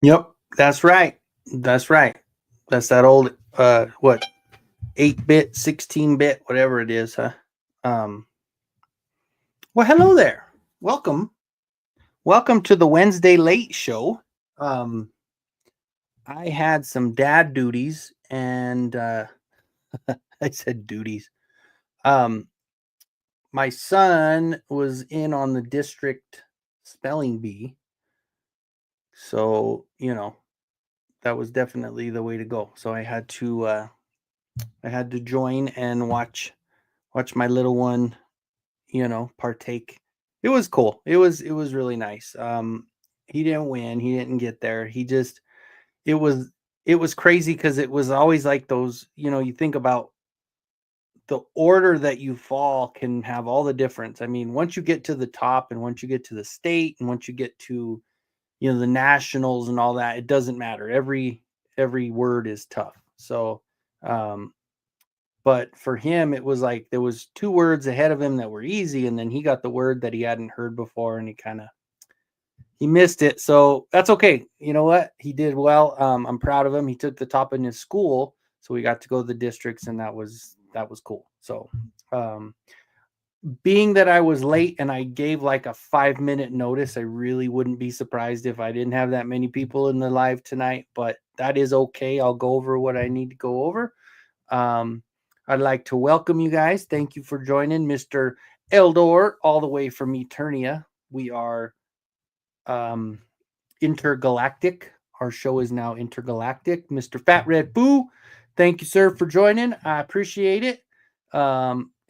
Yep, that's right. That's right. That's that old what 8-bit, 16-bit, whatever it is, huh? Um, well, hello there. Welcome. Welcome to the Wednesday Late Show. Um, I had some dad duties and I said duties. Um, my son was in on the district spelling bee. So, that was definitely the way to go. So I had to join and watch my little one, partake. It was cool. It was really nice. He didn't win. He didn't get there. It was it was crazy because it was always like those. You think about the order that you fall can have all the difference. I mean, once you get to the top, and once you get to the state, and once you get to the nationals and all that, it doesn't matter. Every word is tough. So, um, but for him, it was like there was two words ahead of him that were easy, and then he got the word that he hadn't heard before, and he missed it. So that's okay. You know what? He did well. I'm proud of him. He took the top in his school, so we got to go to the districts, and that was cool. So, um, being that I was late and I gave like a 5-minute notice, I really wouldn't be surprised if I didn't have that many people in the live tonight. But that is okay. I'll go over what I need to go over. Um, I'd like to welcome you guys. Thank you for joining, Mr. Eldor, all the way from Eternia. We are um, intergalactic. Our show is now intergalactic. Mr. Fat Red Boo, thank you, sir, for joining. I appreciate it.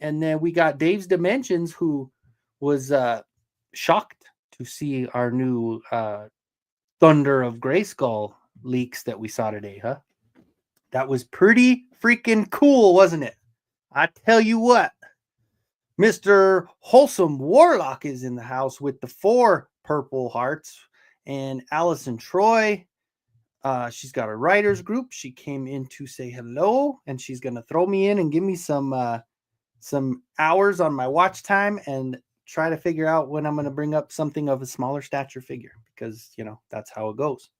And then we got Dave's Dimensions, who was shocked to see our new Thunder of Grayskull leaks that we saw today, huh? That was pretty freaking cool, wasn't it? I tell you what, Mr. Wholesome Warlock is in the house with the 4 purple hearts, and Allison Troy. She's got a writers group. She came in to say hello, and she's gonna throw me in and give me some hours on my watch time and try to figure out when I'm gonna bring up something of a smaller stature figure, because that's how it goes.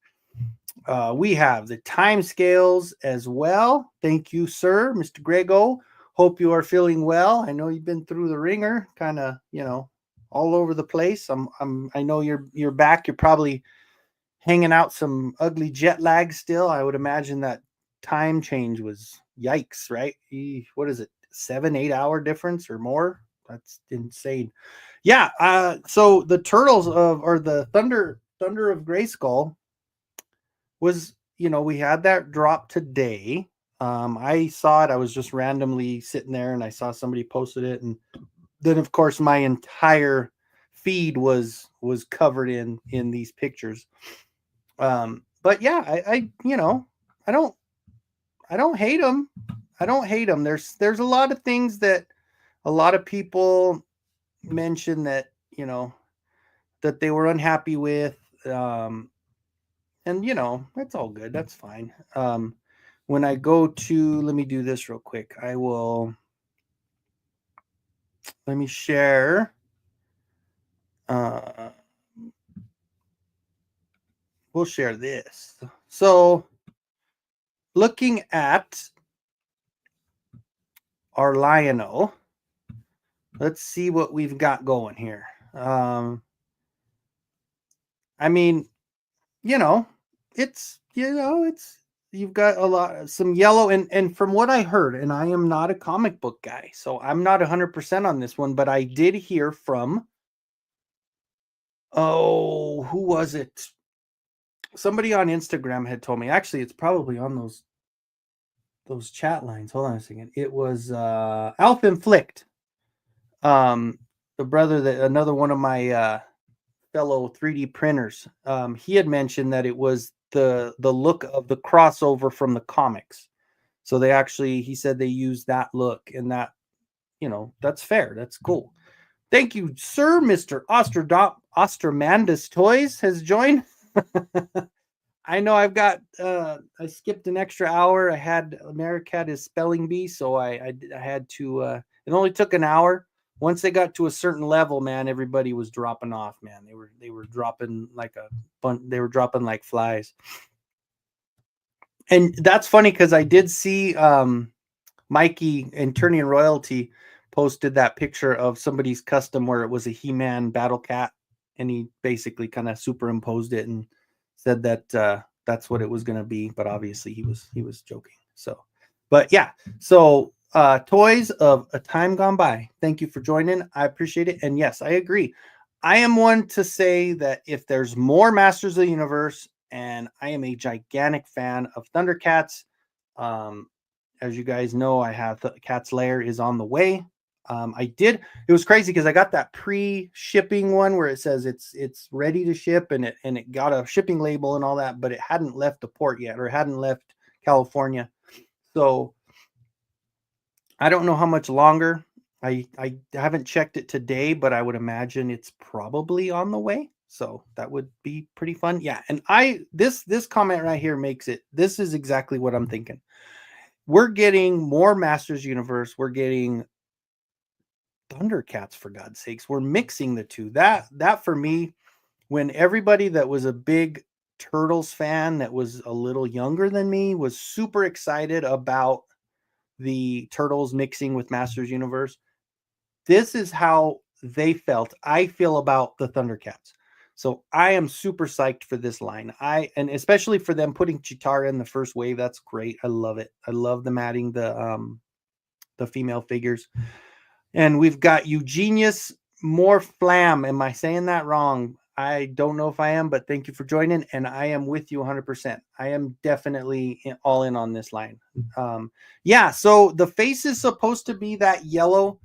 We have the time scales as well. Thank you, sir, Mr. Grego. Hope you are feeling well. I know you've been through the ringer, kind of, all over the place. I know you're back. You're probably hanging out some ugly jet lag still. I would imagine that time change was yikes, right? What is it? 7-8 hour difference or more? That's insane. Yeah. So the Turtles or the Thunder of Grayskull was, we had that drop today. I saw it. I was just randomly sitting there and I saw somebody posted it, and then of course my entire feed was covered in these pictures. But yeah, I don't hate them. I don't hate them. There's a lot of things that a lot of people mention that that they were unhappy with. And that's all good. That's fine. When I go to, let me do this real quick. Let me share. Uh, we'll share this. So, looking at our Lionel, let's see what we've got going here. I mean, you know, it's you've got some yellow, and from what I heard, and I am not a comic book guy, so I'm not 100% on this one, but I did hear from, oh, who was it? Somebody on Instagram had told me. Actually, it's probably on those chat lines. Hold on a second. It was Alpha Inflict. The brother, that another one of my fellow 3D printers. He had mentioned that it was the look of the crossover from the comics. So he said they used that look, and that's fair. That's cool. Thank you, sir. Mr. Ostermandus Toys has joined. I know I skipped an extra hour. I had Americat is spelling bee, so I had to, it only took an hour, once they got to a certain level, man, everybody was dropping off, man. They were dropping like a they were dropping like flies. And that's funny because I did see Mikey and Turning Royalty posted that picture of somebody's custom where it was a He-Man battle cat, and he basically kind of superimposed it and said that that's what it was going to be, but obviously he was joking. So, but yeah, so toys of a time gone by. Thank you for joining. I appreciate it, and yes, I agree. I am one to say that if there's more Masters of the Universe, and I am a gigantic fan of Thundercats. Um, as you guys know, I have Cat's Lair is on the way. It was crazy because I got that pre-shipping one where it says it's ready to ship, and it got a shipping label and all that, but it hadn't left the port yet, or hadn't left California. So I don't know how much longer. I haven't checked it today, but I would imagine it's probably on the way. So that would be pretty fun. Yeah, and this comment right here makes it. This is exactly what I'm thinking. We're getting more Masters Universe. We're getting Thundercats, for God's sakes. We're mixing the two. That for me, when everybody that was a big Turtles fan that was a little younger than me was super excited about the Turtles mixing with Masters Universe. This is how they felt. I feel about the Thundercats. So I am super psyched for this line. And especially for them putting Chitara in the first wave. That's great. I love it. I love them adding the female figures. And we've got Eugenius More Flam. Am I saying that wrong? I don't know if I am, but thank you for joining. And I am with you 100%. I am definitely all in on this line. Yeah, so the face is supposed to be that yellow.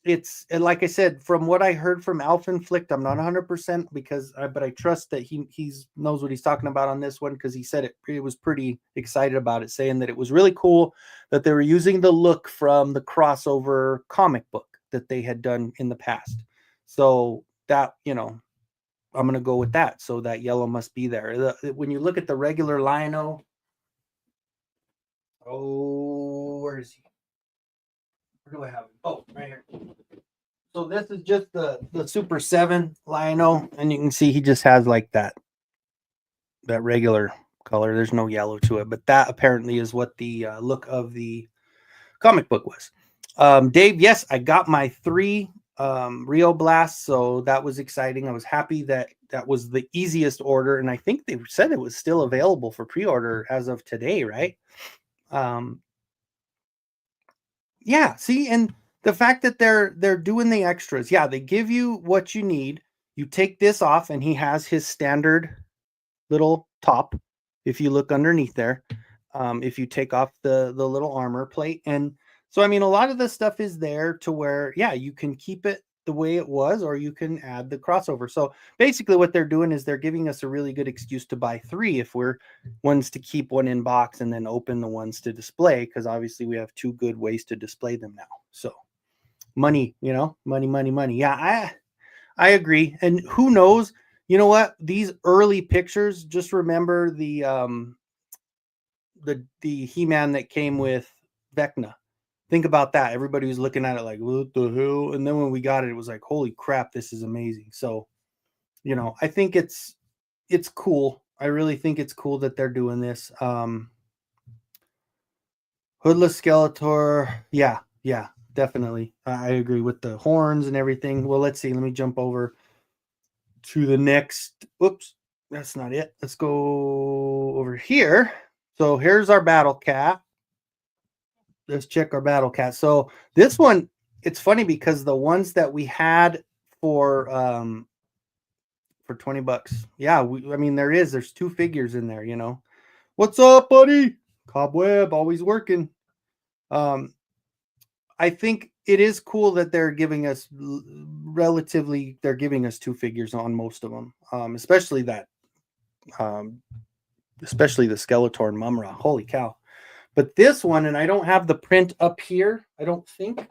It's like I said, from what I heard from Alphinflict, I'm not 100% but I trust that he knows what he's talking about on this one, because he said it was pretty excited about it, saying that it was really cool that they were using the look from the crossover comic book that they had done in the past. So that, I'm going to go with that. So that yellow must be there. When you look at the regular Lino, where is he? Where do I have him? Oh, right here. So this is just the Super 7 Lino, and you can see he just has like that regular color. There's no yellow to it, but that apparently is what the look of the comic book was. Dave, yes, I got my 3 Rio Blast, so that was exciting. I was happy that was the easiest order, and I think they said it was still available for pre-order as of today, right? Yeah, see, and the fact that they're doing the extras, yeah, they give you what you need. You take this off, and he has his standard little top. If you look underneath there, if you take off the little armor plate, and so I mean, a lot of the stuff is there to where, yeah, you can keep it the way it was, or you can add the crossover. So basically, what they're doing is they're giving us a really good excuse to buy 3 if we're ones to keep one in box and then open the ones to display, because obviously we have 2 good ways to display them now. So money, money. Yeah, I agree. And who knows? You know what? These early pictures, just remember the He-Man that came with Vecna. Think about that. Everybody was looking at it like, what the hell? And then when we got it, it was like, holy crap, this is amazing. So, I think it's cool. I really think it's cool that they're doing this. Hoodless Skeletor. Yeah, definitely. I agree with the horns and everything. Well, let's see. Let me jump over to the next. Whoops, that's not it. Let's go over here. So here's our battle cat. Let's check our battle cat. So this one, it's funny because the ones that we had for $20, yeah, I mean there's 2 figures in there. What's up, buddy? Cobweb, always working. I think it is cool that they're giving us they're giving us 2 figures on most of them, especially that, especially the Skeletor and Mumra. Holy cow. But this one, and I don't have the print up here, I don't think.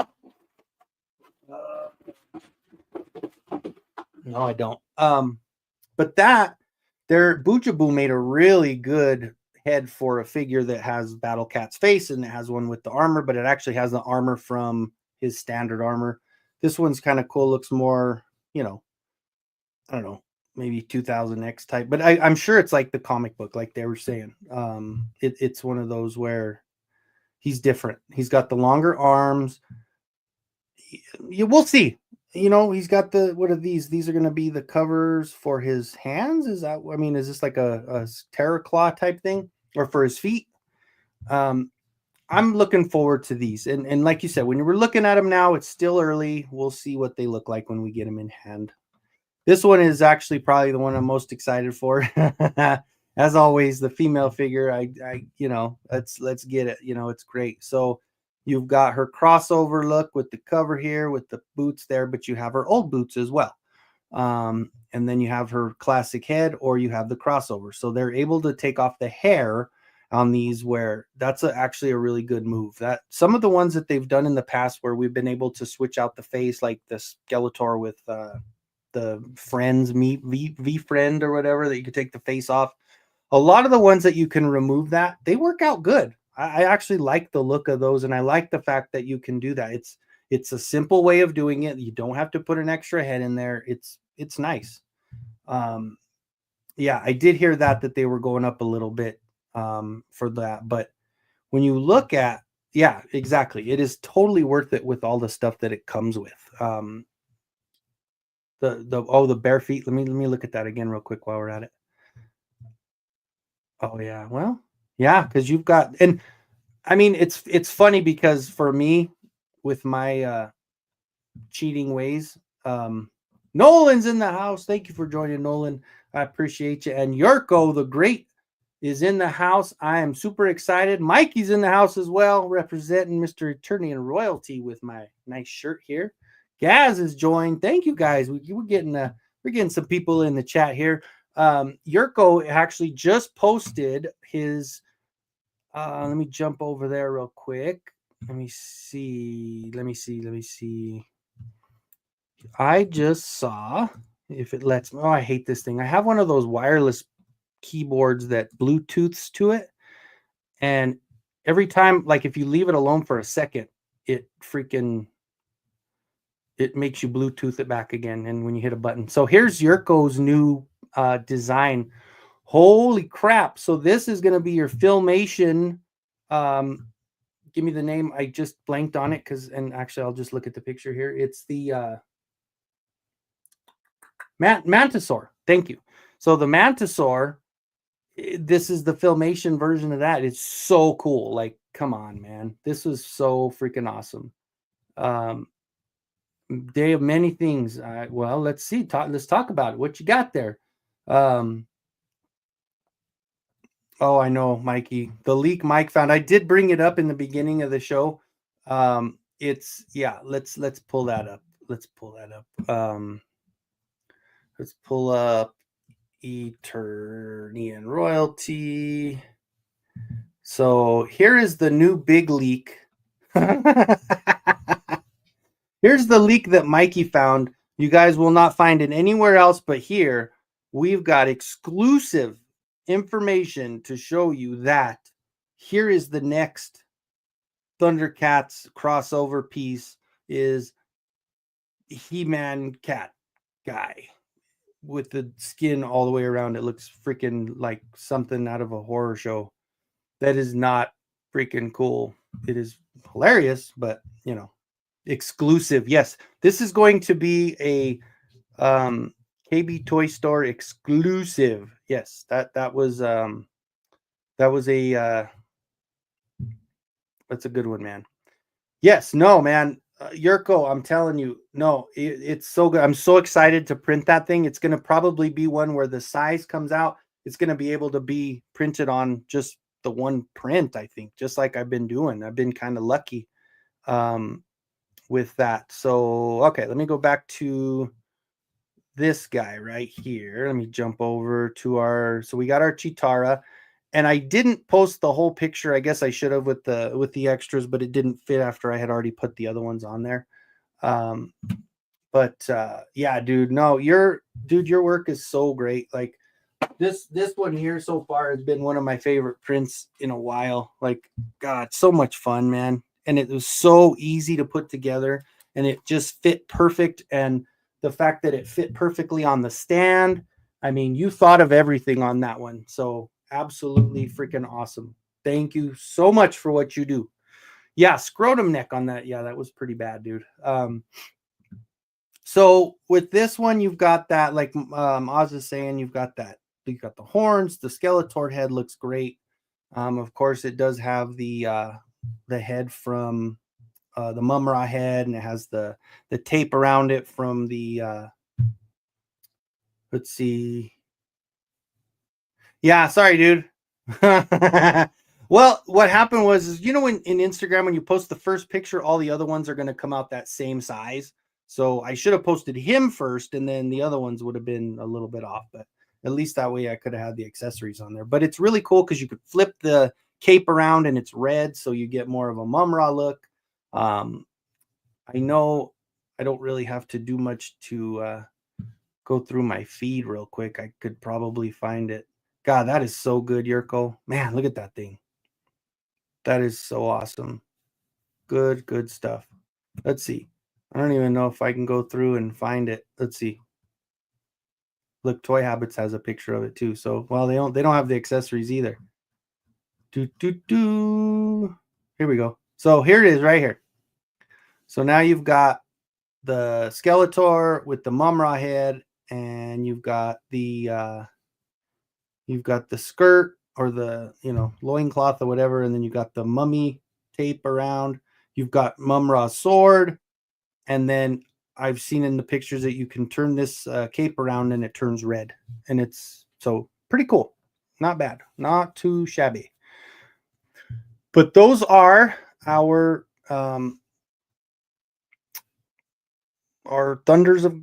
No, I don't. But Boojaboo made a really good head for a figure that has Battle Cat's face, and it has one with the armor, but it actually has the armor from his standard armor. This one's kind of cool. Looks more, you know, I don't know, maybe 2000X type, but I'm sure it's like the comic book, like they were saying. It's one of those where he's different. He's got the longer arms. You we'll see. You know, he's got the what are these? These are going to be the covers for his hands. Is that? I mean, is this like a terror claw type thing, or for his feet? Um, I'm looking forward to these. And like you said, when we're looking at them now, it's still early. We'll see what they look like when we get them in hand. This one is actually probably the one I'm most excited for. As always, the female figure, you know, let's get it. You know, it's great. So you've got her crossover look with the cover here, with the boots there, but you have her old boots as well. And then you have her classic head, or you have the crossover. So they're able to take off the hair on these, where that's actually a really good move. That some of the ones that they've done in the past, where we've been able to switch out the face, like the Skeletor with the friends meet v friend or whatever, that you could take the face off. A lot of the ones that you can remove that, they work out good. I actually like the look of those, and I like the fact that you can do that. It's a simple way of doing it. You don't have to put an extra head in there. It's nice. um yeah, I did hear that they were going up a little bit for that, but when you look at, yeah, exactly, it is totally worth it with all the stuff that it comes with. The bare feet. Let me look at that again real quick while we're at it. Oh yeah, well, yeah, because you've got, and I mean, it's funny because for me, with my cheating ways, Nolan's in the house. Thank you for joining, Nolan. I appreciate you. And Yurko the Great is in the house. I am super excited. Mikey's in the house as well, representing Mr. Attorney and Royalty with my nice shirt here. Gaz is joined. Thank you guys. We're getting some people in the chat here. Yurko actually just posted his. Let me jump over there real quick. Let me see. I just saw, if it lets me. Oh, I hate this thing. I have one of those wireless keyboards that Bluetooths to it, and every time, like if you leave it alone for a second, it makes you Bluetooth it back again. And when you hit a button, so here's Yurko's new design. Holy crap! So this is going to be your Filmation. Give me the name. I just blanked on it and actually I'll just look at the picture here. It's the Mantisaur. Thank you. So the Mantisaur, this is the Filmation version of that. It's so cool. Like, come on, man. This was so freaking awesome. Day of many things. Well, let's see. Let's talk about it. What you got there? Oh, I know, Mikey. The leak Mike found. I did bring it up in the beginning of the show. It's yeah. Let's pull that up. Let's pull up Eternian Royalty. So here is the new big leak. Here's the leak that Mikey found. You guys will not find it anywhere else but here. We've got exclusive information to show you that here is the next Thundercats crossover piece, is He-Man cat guy with the skin all the way around. It looks freaking like something out of a horror show. That is not freaking cool. It is hilarious, but you know, exclusive. Yes, this is going to be a KB Toy Store exclusive. Yes, that was a that's a good one, man. Yes, no, man. Yurko, I'm telling you, no, it's so good. I'm so excited to print that thing. It's going to probably be one where the size comes out. It's going to be able to be printed on just the one print, I think, just like I've been doing. I've been kind of lucky with that. So, okay, let me go back to this guy right here. Let me jump over to so we got our Chitara. And I didn't post the whole picture. I guess I should have with the extras, but it didn't fit after I had already put the other ones on there. But yeah, dude, no, your work is so great. Like this one here so far has been one of my favorite prints in a while. Like, God, so much fun, man. and it was so easy to put together, and it just fit perfect. And the fact that it fit perfectly on the stand, I mean, you thought of everything on that one. So absolutely freaking awesome. Thank you so much for what you do. Yeah, scrotum neck on that. Yeah, that was pretty bad, dude. So with this one, you've got that, like Oz is saying, you've got the horns, the Skeletor head looks great. Of course, it does have the head from the Mumra head, and it has the tape around it from the let's see. Yeah, sorry, dude. Well, what happened was, is, when in Instagram, when you post the first picture, all the other ones are going to come out that same size. So I should have posted him first, and then the other ones would have been a little bit off. But at least that way I could have had the accessories on there. But it's really cool because you could flip the cape around and it's red, so you get more of a Mumra look. Um, I know I don't really have to do much to go through my feed real quick. I could probably find it. God, that is so good, Yurko. Man, look at that thing. That is so awesome. Good, good stuff. Let's see. I don't even know if I can go through and find it. Let's see. Look, Toy Habits has a picture of it too. So, well, they don't have the accessories either. Do do do. Here we go. So here it is right here. So now you've got the Skeletor with the Mumra head, and you've got the skirt, or the loincloth or whatever, and then you got the mummy tape around. You've got Mumra's sword, and then I've seen in the pictures that you can turn this cape around and it turns red, and it's so pretty cool. Not bad, not too shabby. But those are our Thunder of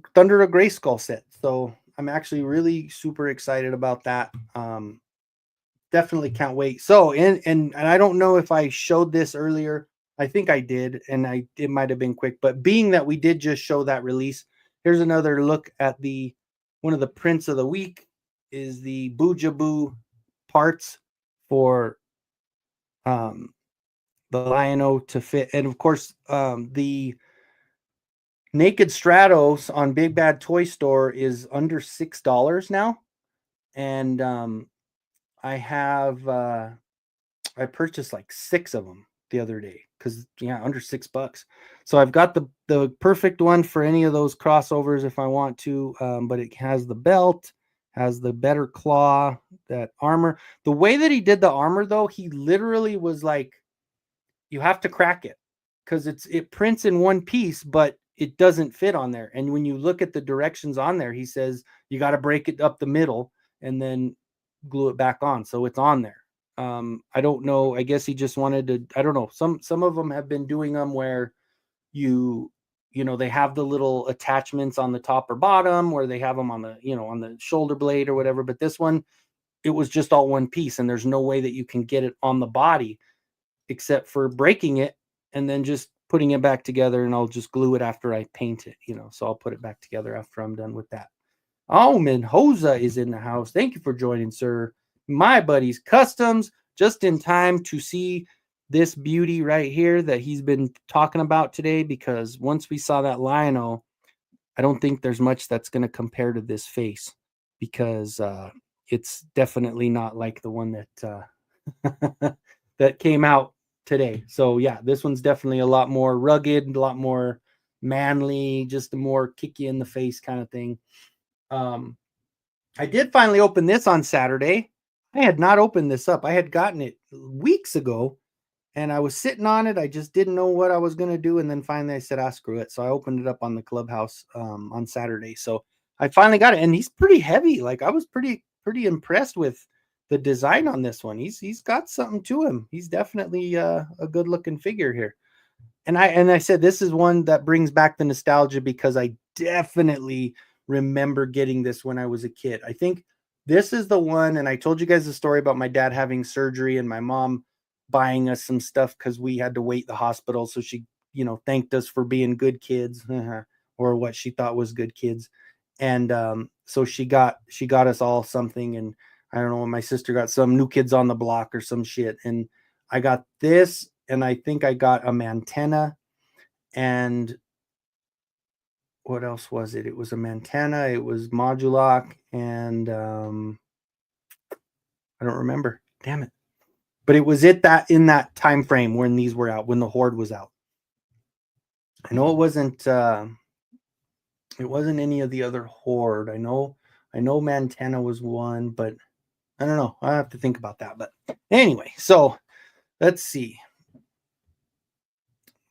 Grayskull set. So I'm actually really super excited about that. Definitely can't wait. So, and I don't know if I showed this earlier. I think I did, and it might have been quick. But being that we did just show that release, here's another look at the one of the prints of the week is the Boojaboo parts for the Lion-O to fit, and of course the Naked Stratos on Big Bad Toy Store is under $6 now, and I have I purchased like 6 of them the other day because under $6. So I've got the perfect one for any of those crossovers if I want to. But it has the belt, has the better claw, that armor. The way that he did the armor, though, he literally was like, you have to crack it because it prints in one piece, but it doesn't fit on there. And when you look at the directions on there, he says you got to break it up the middle and then glue it back on, so it's on there. I don't know. I guess he just wanted to. I don't know. Some of them have been doing them where they have the little attachments on the top or bottom, where they have them on the shoulder blade or whatever. But this one, it was just all one piece, and there's no way that you can get it on the body except for breaking it and then just putting it back together. And I'll just glue it after I paint it. So I'll put it back together after I'm done with that. Oh, Menhoza is in the house. Thank you for joining, sir. My buddy's Customs, just in time to see this beauty right here that he's been talking about today, because once we saw that Lion-O, I don't think there's much that's going to compare to this face, because it's definitely not like the one that that came out today. So yeah, this one's definitely a lot more rugged, a lot more manly, just a more kick you in the face kind of thing. I did finally open this on Saturday. I had not opened this up. I had gotten it weeks ago, and I was sitting on it. I just didn't know what I was going to do. And then finally I said, screw it. So I opened it up on the clubhouse on Saturday. So I finally got it, and he's pretty heavy. Like, I was pretty impressed with the design on this one. He's got something to him. He's definitely a good looking figure here. And I said, this is one that brings back the nostalgia, because I definitely remember getting this when I was a kid. I think this is the one, and I told you guys the story about my dad having surgery and my mom buying us some stuff because we had to wait the hospital. So she, thanked us for being good kids, or what she thought was good kids. And so she got us all something, and I don't know, my sister got some New Kids on the Block or some shit, and I got this and I think I got a Mantenna, and what else was it? It was a Mantenna, it was Modulok, and I don't remember. Damn it. But it was in that time frame when these were out, when the Horde was out. I know it wasn't any of the other Horde. I know Mantenna was one, but I don't know. I have to think about that. But anyway, so let's see.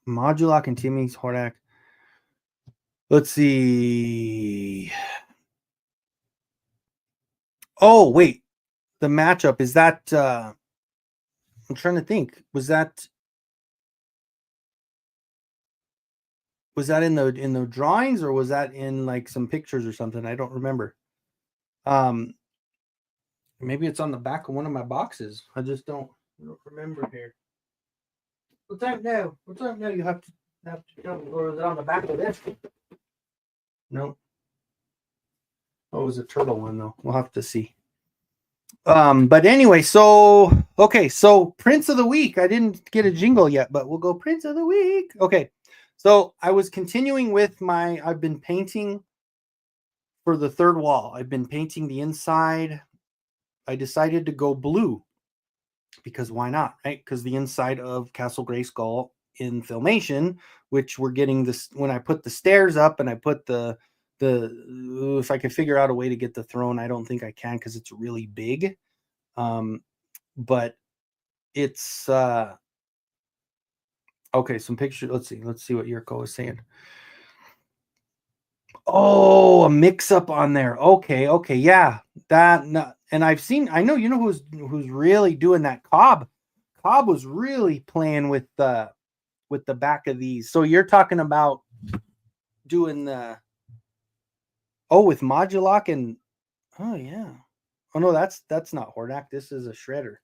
Modulok and Timmy's Hordak. Let's see. Oh, wait. The matchup is that I'm trying to think. Was that in the drawings, or was that in like some pictures or something? I don't remember. Um Maybe it's on the back of one of my boxes. I don't remember here. What time now? What time now? You have to tell me, or is it on the back of this? No. Oh, it was a turtle one though. We'll have to see. But anyway, so okay, so Prince of the Week. I didn't get a jingle yet, but we'll go Prince of the Week. Okay. So I was continuing with I've been painting for the third wall. I've been painting the inside. I decided to go blue because why not, right? Because the inside of Castle Grayskull in Filmation, which we're getting this when I put the stairs up and I put the if I could figure out a way to get the throne, I don't think I can because it's really big. But it's okay. Some pictures. Let's see what Yurko is saying. Oh, a mix up on there. Okay, yeah. And I know who's really doing that. Cobb was really playing with the back of these. So you're talking about doing with Modulok and oh yeah. Oh no, that's not Hordak. This is a shredder.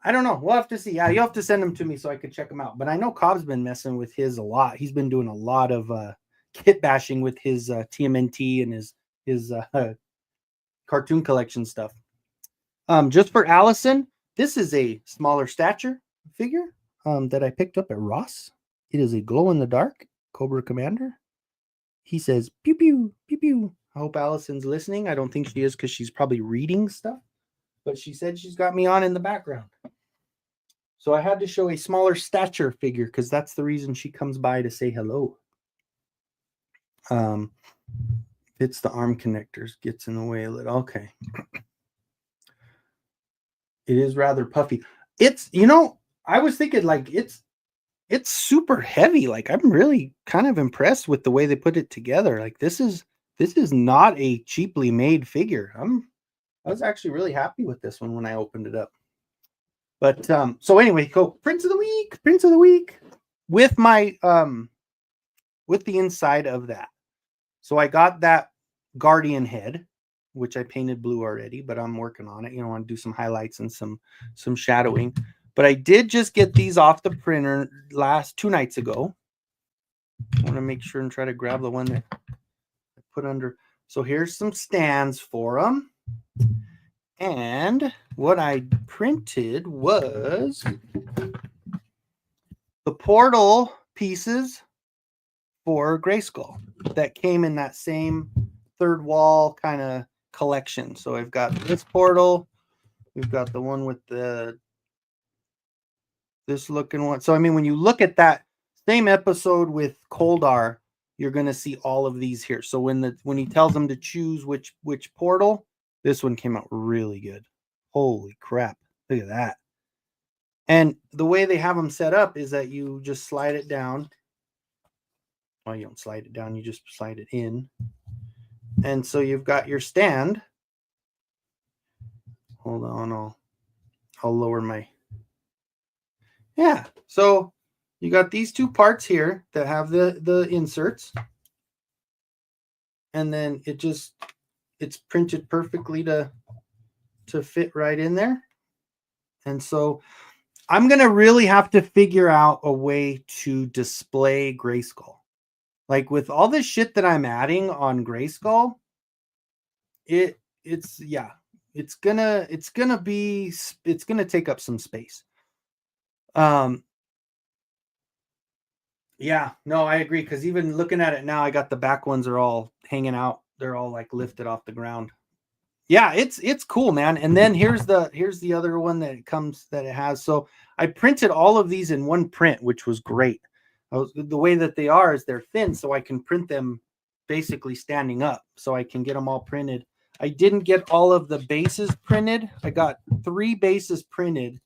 I don't know. We'll have to see. Yeah, you'll have to send them to me so I could check them out. But I know Cobb's been messing with his a lot. He's been doing a lot of kit bashing with his TMNT and his cartoon collection stuff. Just for Allison, this is a smaller stature figure that I picked up at Ross. It is a glow in the dark Cobra Commander. He says pew pew pew pew. I hope Allison's listening. I don't think she is because she's probably reading stuff. But she said she's got me on in the background. So I had to show a smaller stature figure because that's the reason she comes by to say hello. It's the arm connectors, gets in the way a little. Okay. It is rather puffy. It's, I was thinking like it's super heavy. Like I'm really kind of impressed with the way they put it together. Like this is not a cheaply made figure. I was actually really happy with this one when I opened it up. But so anyway, go Prince of the Week with my with the inside of that. So I got that Guardian head, which I painted blue already, but I'm working on it. I want to do some highlights and some shadowing. But I did just get these off the printer 2 nights ago. I want to make sure and try to grab the one that I put under. So here's some stands for them. And what I printed was the portal pieces for Grayskull that came in that same third wall kind of collection. So I've got this portal. We've got the one with this looking one. So I mean, when you look at that same episode with Koldar, you're going to see all of these here. So when he tells them to choose which portal, this one came out really good. Holy crap. Look at that. And the way they have them set up is that you just slide it down. Well, you don't slide it down, you just slide it in. And so you've got your stand. Hold on, I'll lower my. Yeah, so you got these two parts here that have the inserts. And then it's printed perfectly to fit right in there. And so I'm going to really have to figure out a way to display Grayskull. Like with all this shit that I'm adding on Grayskull, it's gonna take up some space. Yeah, no, I agree. Because even looking at it now, I got the back ones are all hanging out. They're all like lifted off the ground. Yeah, it's cool, man. And then here's the other one that it comes that it has. So I printed all of these in one print, which was great. The way that they are is they're thin, so I can print them basically standing up, so I can get them all printed. I didn't get all of the bases printed. I got 3 bases printed,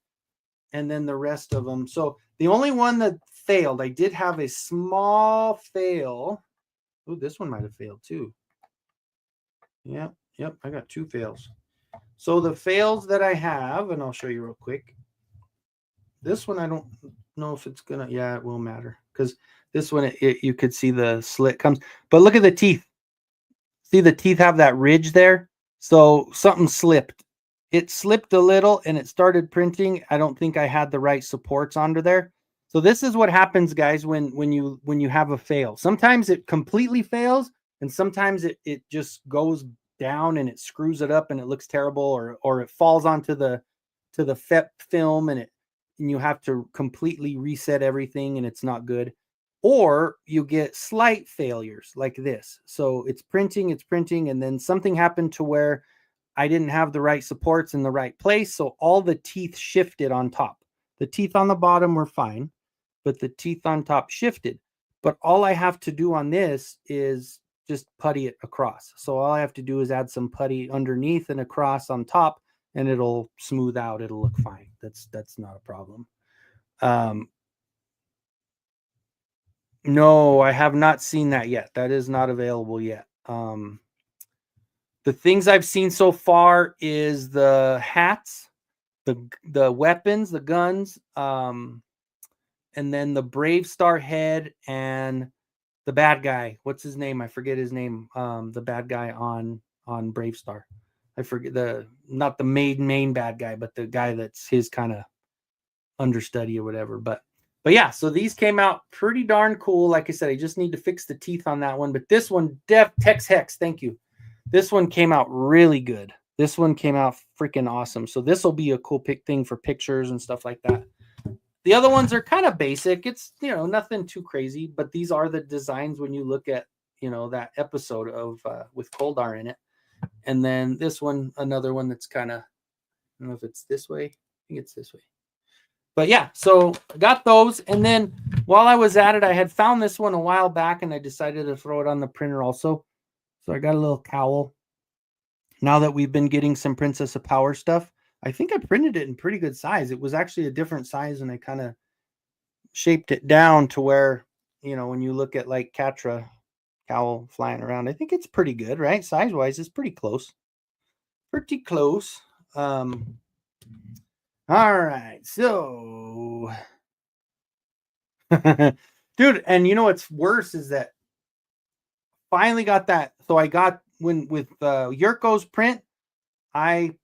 and then the rest of them. So the only one that failed, I did have a small fail. Oh, this one might have failed too. Yep, yep, I got 2 fails. So the fails that I have, and I'll show you real quick. This one I don't know if it's gonna. Yeah, it will matter because this one you could see the slit comes. But look at the teeth. See the teeth have that ridge there. So something slipped. It slipped a little and it started printing. I don't think I had the right supports under there. So this is what happens, guys, when you have a fail. Sometimes it completely fails, and sometimes it just goes down and it screws it up and it looks terrible, or it falls onto the film and you have to completely reset everything and it's not good. Or you get slight failures like this. So it's printing, and then something happened to where I didn't have the right supports in the right place. So all the teeth shifted on top. The teeth on the bottom were fine, but the teeth on top shifted. But all I have to do on this is just putty it across. So all I have to do is add some putty underneath and across on top, and it'll smooth out. It'll look fine. That's not a problem. Um, no, I have not seen that yet. That is not available yet. The things I've seen so far is the hats, the weapons, the guns, and then the Brave Star head and the bad guy. What's his name? I forget his name. The bad guy on Brave Star. I forget the not the main bad guy, but the guy that's his kind of understudy or whatever. But yeah, so these came out pretty darn cool. Like I said, I just need to fix the teeth on that one. But this one, Tex Hex, thank you. This one came out really good. This one came out freaking awesome. So this will be a cool thing for pictures and stuff like that. The other ones are kind of basic. It's nothing too crazy, but these are the designs when you look at that episode of with Koldar in it. And then this one, another one that's kind of, I don't know if it's this way. I think it's this way. But yeah, so I got those. And then while I was at it, I had found this one a while back and I decided to throw it on the printer also. So I got a little cowl. Now that we've been getting some Princess of Power stuff, I think I printed it in pretty good size. It was actually a different size and I kind of shaped it down to where, when you look at like Katra cowl flying around, I think it's pretty good, right? Size wise, it's pretty close. Pretty close. All right. So, dude, and you know what's worse is that finally got that. So I got when with Yurko's print, I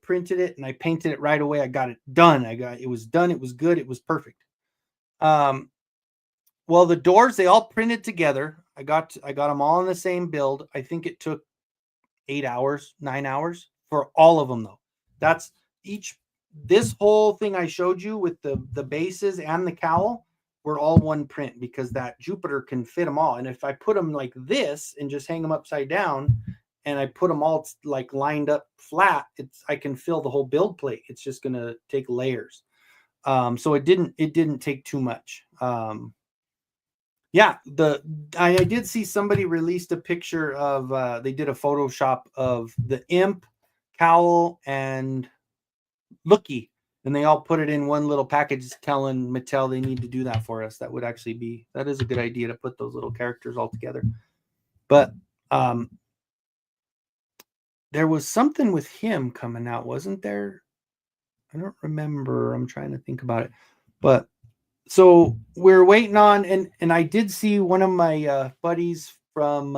printed it and I painted it right away. I got it done. It was done. It was good. It was perfect. Um, well, the doors they all printed together. I got them all in the same build. I think it took 8 hours, 9 hours for all of them though. That's each this whole thing I showed you with the bases and the cowl were all one print because that Jupiter can fit them all. And if I put them like this and just hang them upside down and I put them all like lined up flat, I can fill the whole build plate. It's just gonna take layers. So it didn't take too much. Yeah, I did see somebody released a picture of they did a Photoshop of the imp, cowl, and looky, and they all put it in one little package telling Mattel they need to do that for us. That is a good idea to put those little characters all together. But there was something with him coming out, wasn't there? I don't remember. I'm trying to think about it. But so we're waiting on, and I did see one of my buddies from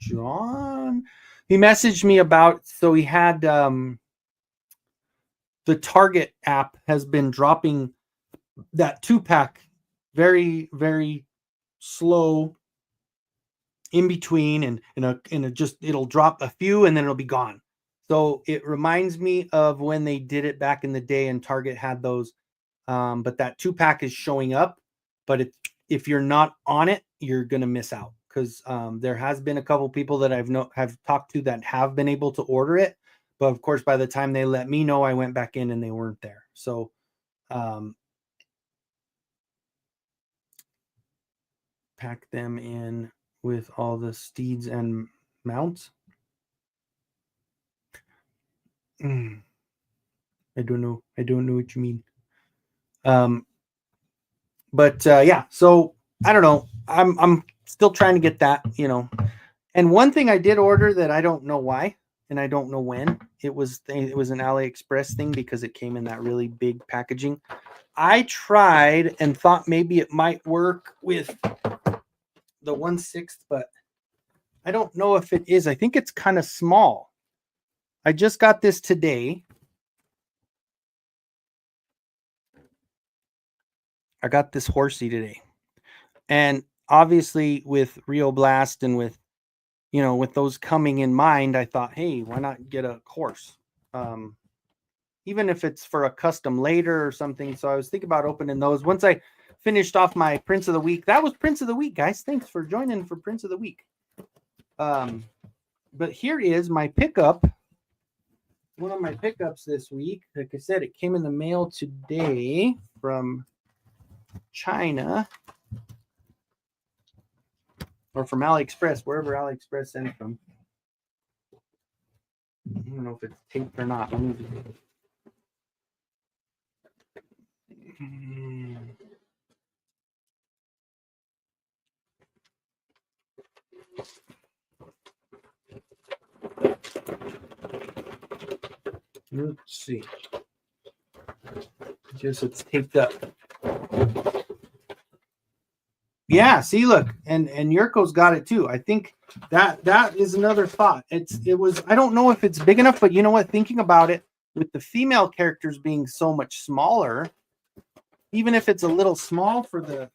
John. He messaged me about, so he had the Target app has been dropping that 2-pack very, very slow in between, and just it'll drop a few and then it'll be gone. So it reminds me of when they did it back in the day and Target had those. But that 2-pack is showing up, but if you're not on it, you're gonna miss out because there has been a couple people that have talked to that have been able to order it, but of course, by the time they let me know, I went back in and they weren't there. So um, pack them in with all the steeds and mounts. Mm, I don't know. I don't know what you mean. Um, but yeah, so I don't know. I'm still trying to get that, you know. And one thing I did order that I don't know why, and I don't know when it was an AliExpress thing because it came in that really big packaging. I tried and thought maybe it might work with the 1/6, but I don't know if it is. I think it's kind of small. I just got this today. I got this horsey today. And obviously with Rio Blast and with, you know, with those coming in mind, I thought, hey, why not get a horse? Even if it's for a custom later or something. So I was thinking about opening those. Once I finished off my Prince of the Week, that was Prince of the Week, guys. Thanks for joining for Prince of the Week. But here is my pickup. One of my pickups this week. Like I said, it came in the mail today from China or from AliExpress, wherever AliExpress sent from. I don't know if it's taped or not. Let me let's see. Just it's taped up. Yeah, see, look, and Yurko's got it too. I think that is another thought. It was I don't know if it's big enough, but you know what? Thinking about it, with the female characters being so much smaller, even if it's a little small for the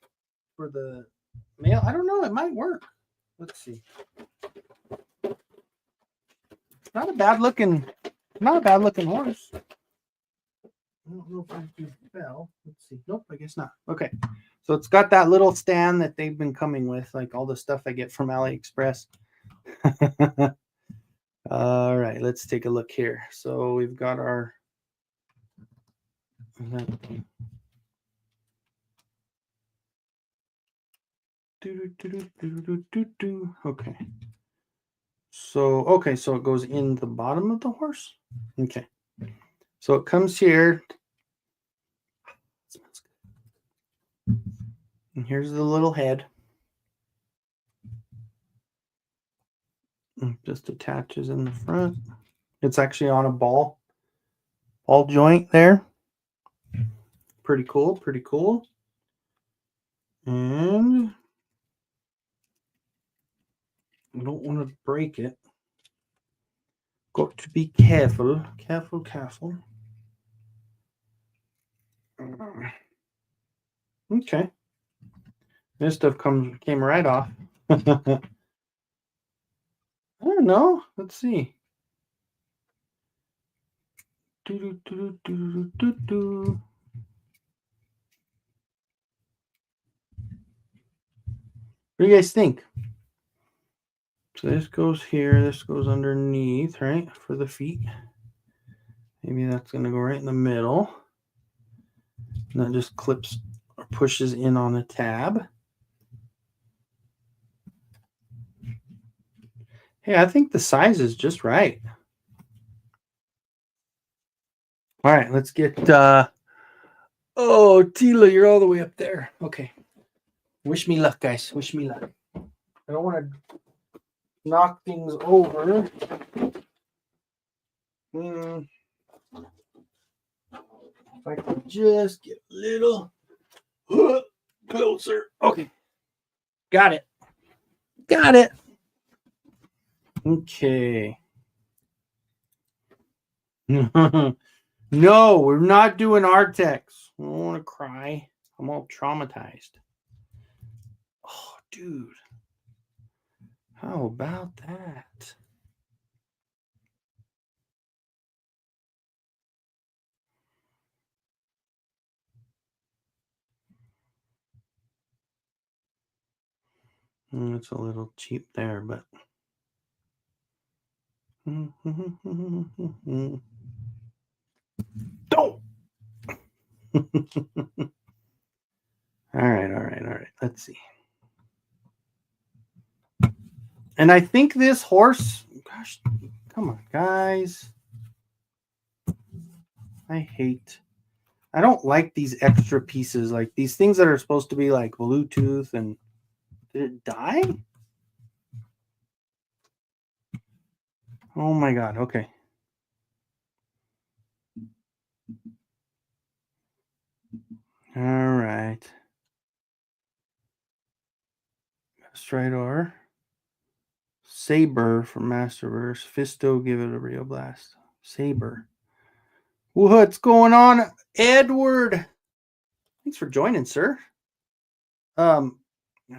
male, I don't know. It might work. Let's see. Not a bad looking horse. I don't know if I can spell. Let's see. Nope, I guess not. Okay. So it's got that little stand that they've been coming with, like all the stuff I get from AliExpress. All right, let's take a look here. So we've got our okay. So it goes in the bottom of the horse. Okay. So it comes here. And here's the little head. It just attaches in the front. It's actually on a ball joint there. Pretty cool, pretty cool. And I don't want to break it. Got to be careful. Careful. Okay. This stuff came right off. I don't know. Let's see. What do you guys think? So this goes here. This goes underneath, right? For the feet. Maybe that's going to go right in the middle. And that just clips or pushes in on the tab. Hey, I think the size is just right. All right, let's get oh, Tila, you're all the way up there. Okay. Wish me luck, guys. Wish me luck. I don't want to knock things over. If I can just get a little closer. Okay. Got it. Okay. No, we're not doing Artex. I don't want to cry. I'm all traumatized. Oh, dude. How about that? It's a little cheap there, but don't. All right. Let's see. And I think this horse, gosh, come on, guys. I don't like these extra pieces, like these things that are supposed to be like Bluetooth. And did it die? Oh my God. Okay. All right. Stridor. Saber from Masterverse. Fisto, give it a real blast. Saber. What's going on, Edward? Thanks for joining, sir. I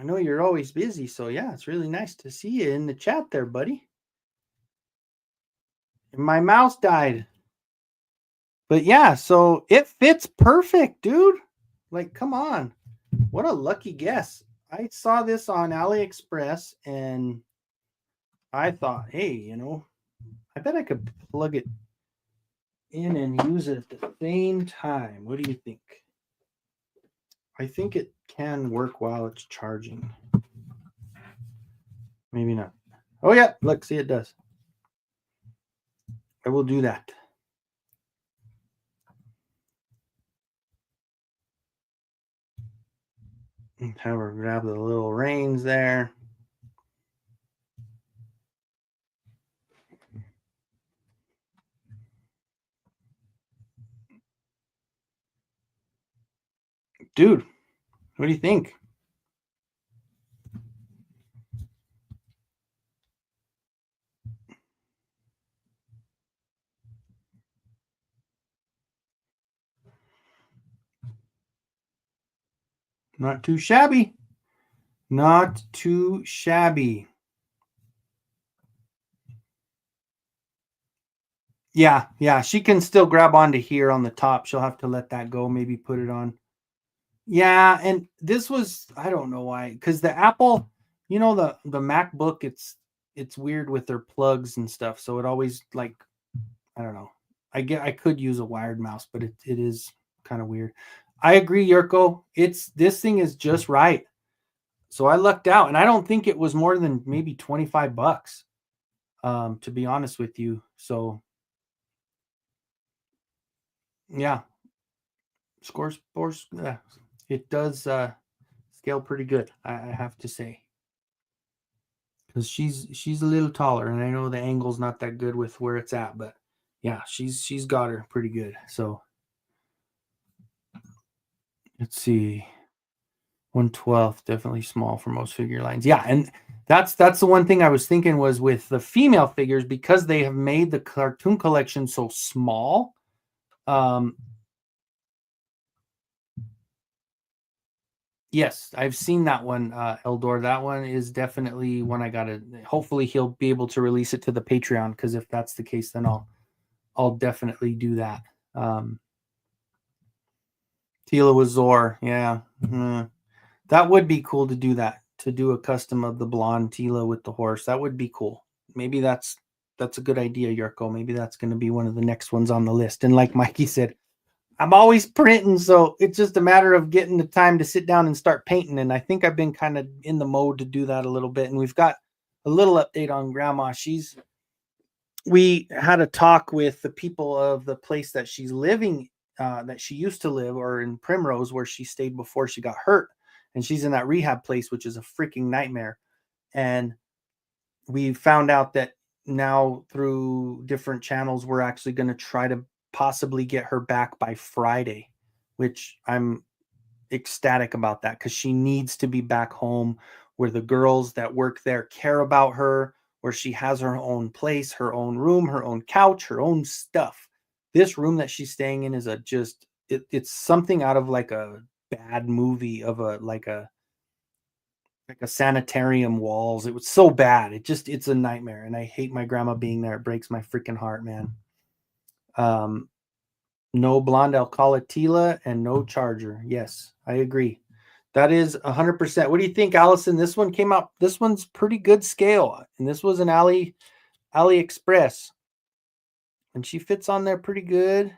know you're always busy, so yeah, it's really nice to see you in the chat there, buddy. My mouse died. But yeah, so it fits perfect, dude. Like, come on. What a lucky guess. I saw this on AliExpress and I thought, hey, I bet I could plug it in and use it at the same time. What do you think? I think it can work while it's charging. Maybe not. Oh, yeah. Look, see, it does. I will do that. Have her grab the little reins there. Dude, what do you think? Not too shabby. Not too shabby. Yeah. She can still grab onto here on the top. She'll have to let that go, maybe put it on. Yeah, and this was, I don't know why, because the Apple, the MacBook, it's weird with their plugs and stuff. So it always, like, I don't know. I could use a wired mouse, but it is kind of weird. I agree, Yurko. This thing is just right. So I lucked out, and I don't think it was more than maybe $25, to be honest with you. So yeah, scores, it does scale pretty good, I have to say, because she's a little taller, and I know the angle's not that good with where it's at, but yeah, she's got her pretty good. So let's see. 1/12, definitely small for most figure lines. Yeah, and that's the one thing I was thinking was with the female figures, because they have made the cartoon collection so small. Yes, I've seen that one, Eldor. That one is definitely one I gotta. Hopefully, he'll be able to release it to the Patreon, because if that's the case, then I'll definitely do that. Tila with Zor, yeah. That would be cool to do that, to do a custom of the blonde Tila with the horse. That would be cool. Maybe that's a good idea, Yurko. Maybe that's going to be one of the next ones on the list. And like Mikey said, I'm always printing, so it's just a matter of getting the time to sit down and start painting. And I think I've been kind of in the mode to do that a little bit. And we've got a little update on Grandma. We had a talk with the people of the place that she's living, that she used to live, or in Primrose, where she stayed before she got hurt. And she's in that rehab place, which is a freaking nightmare. And we found out that now through different channels, we're actually going to try to possibly get her back by Friday, which I'm ecstatic about that, because she needs to be back home where the girls that work there care about her, where she has her own place, her own room, her own couch, her own stuff. This room that she's staying in is it's something out of like a bad movie of a sanitarium walls. It was so bad. It's a nightmare. And I hate my grandma being there. It breaks my freaking heart, man. No blonde Alcala Tila and no charger. Yes, I agree. That is 100%. What do you think, Allison? This one came out. This one's pretty good scale, and this was an AliExpress, and she fits on there pretty good.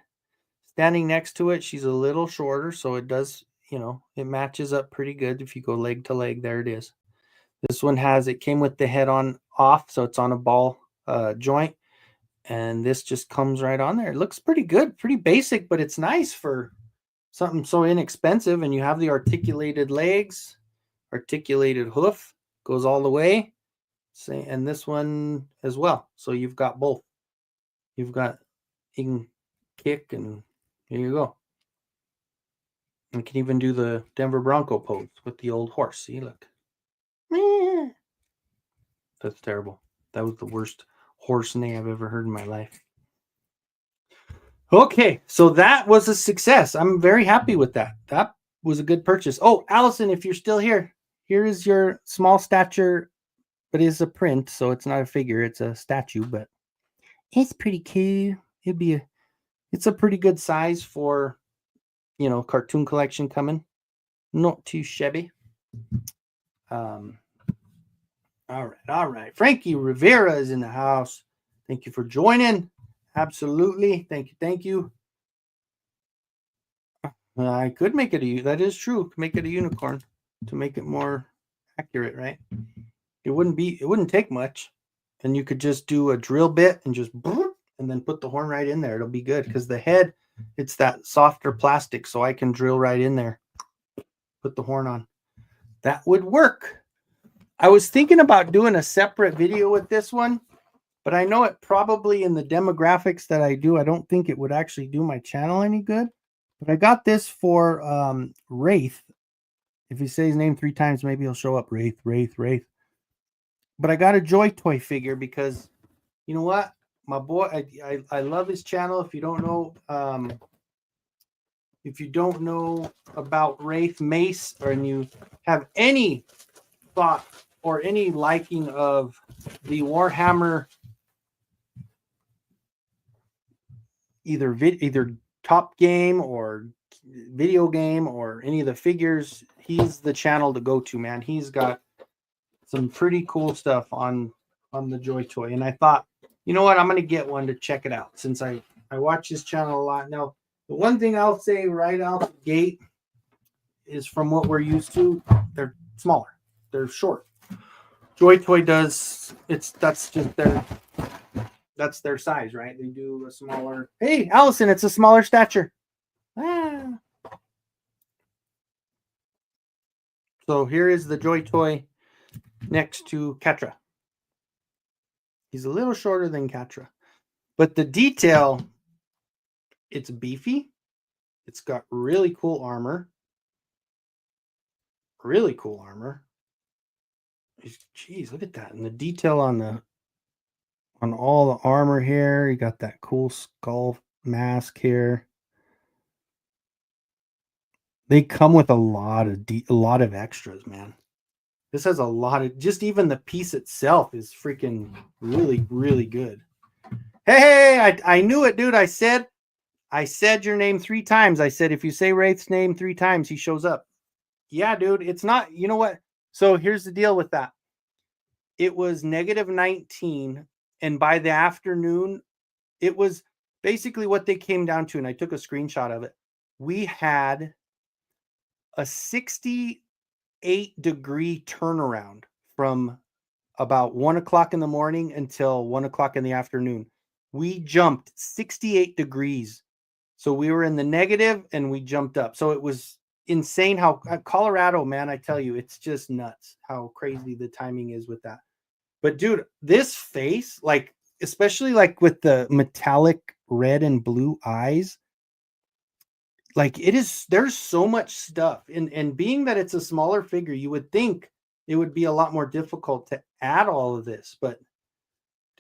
Standing next to it, she's a little shorter, so it does, it matches up pretty good. If you go leg to leg, there it is. This one it came with the head on off, so it's on a ball joint, and this just comes right on there. It looks pretty good, pretty basic, but it's nice for something so inexpensive. And you have the articulated legs, articulated hoof, goes all the way, and this one as well. So you've got both. You can kick, and here you go. You can even do the Denver Bronco pose with the old horse. See, look. That's terrible. That was the worst horse neigh I've ever heard in my life. Okay, so that was a success. I'm very happy with that. That was a good purchase. Oh, Allison, if you're still here, here is your small stature, but it's a print, so it's not a figure, it's a statue, but it's pretty cool. It's a pretty good size for, cartoon collection coming. Not too shabby. All right. Frankie Rivera is in the house. Thank you for joining. Absolutely. Thank you. I could make it that is true. Make it a unicorn to make it more accurate, right? It wouldn't take much. And you could just do a drill bit and just and then put the horn right in there. It'll be good because the head, it's that softer plastic, so I can drill right in there. Put the horn on. That would work. I was thinking about doing a separate video with this one, but I know it probably in the demographics that I do, I don't think it would actually do my channel any good. But I got this for Wraith. If you say his name 3 times, maybe he'll show up. Wraith. But I got a Joy Toy figure because, you know what? My boy, I love his channel. If you don't know about Wraith Mace, and you have any thought or any liking of the Warhammer either top game or video game or any of the figures, he's the channel to go to, man. He's got some pretty cool stuff on the Joy Toy, and I thought, you know what, I'm going to get one to check it out since I watch his channel a lot. Now, the one thing I'll say right out the gate is, from what we're used to, they're smaller, they're short. Joy Toy that's their size, right? They do a smaller. Hey, Allison, it's a smaller stature. So here is the Joy Toy next to Katra. He's a little shorter than Katra, but the detail, it's beefy. It's got really cool armor. Jeez, look at that. And the detail on all the armor here. You got that cool skull mask here. They come with a lot of extras, man. This has a lot of, just even the piece itself is freaking really, really good. Hey, I knew it, dude. I said your name 3 times. I said, if you say Wraith's name 3 times, he shows up. Yeah, dude. It's not, you know what? So here's the deal with that. It was -19, and by the afternoon, it was basically what they came down to, and I took a screenshot of it. We had a 68-degree turnaround from about 1 o'clock in the morning until 1 o'clock in the afternoon. We jumped 68 degrees. So we were in the negative and we jumped up. So it was insane how Colorado, man, I tell you, it's just nuts how crazy the timing is with that. But dude, this face, like, especially like with the metallic red and blue eyes, like there's so much stuff. And being that it's a smaller figure, you would think it would be a lot more difficult to add all of this. But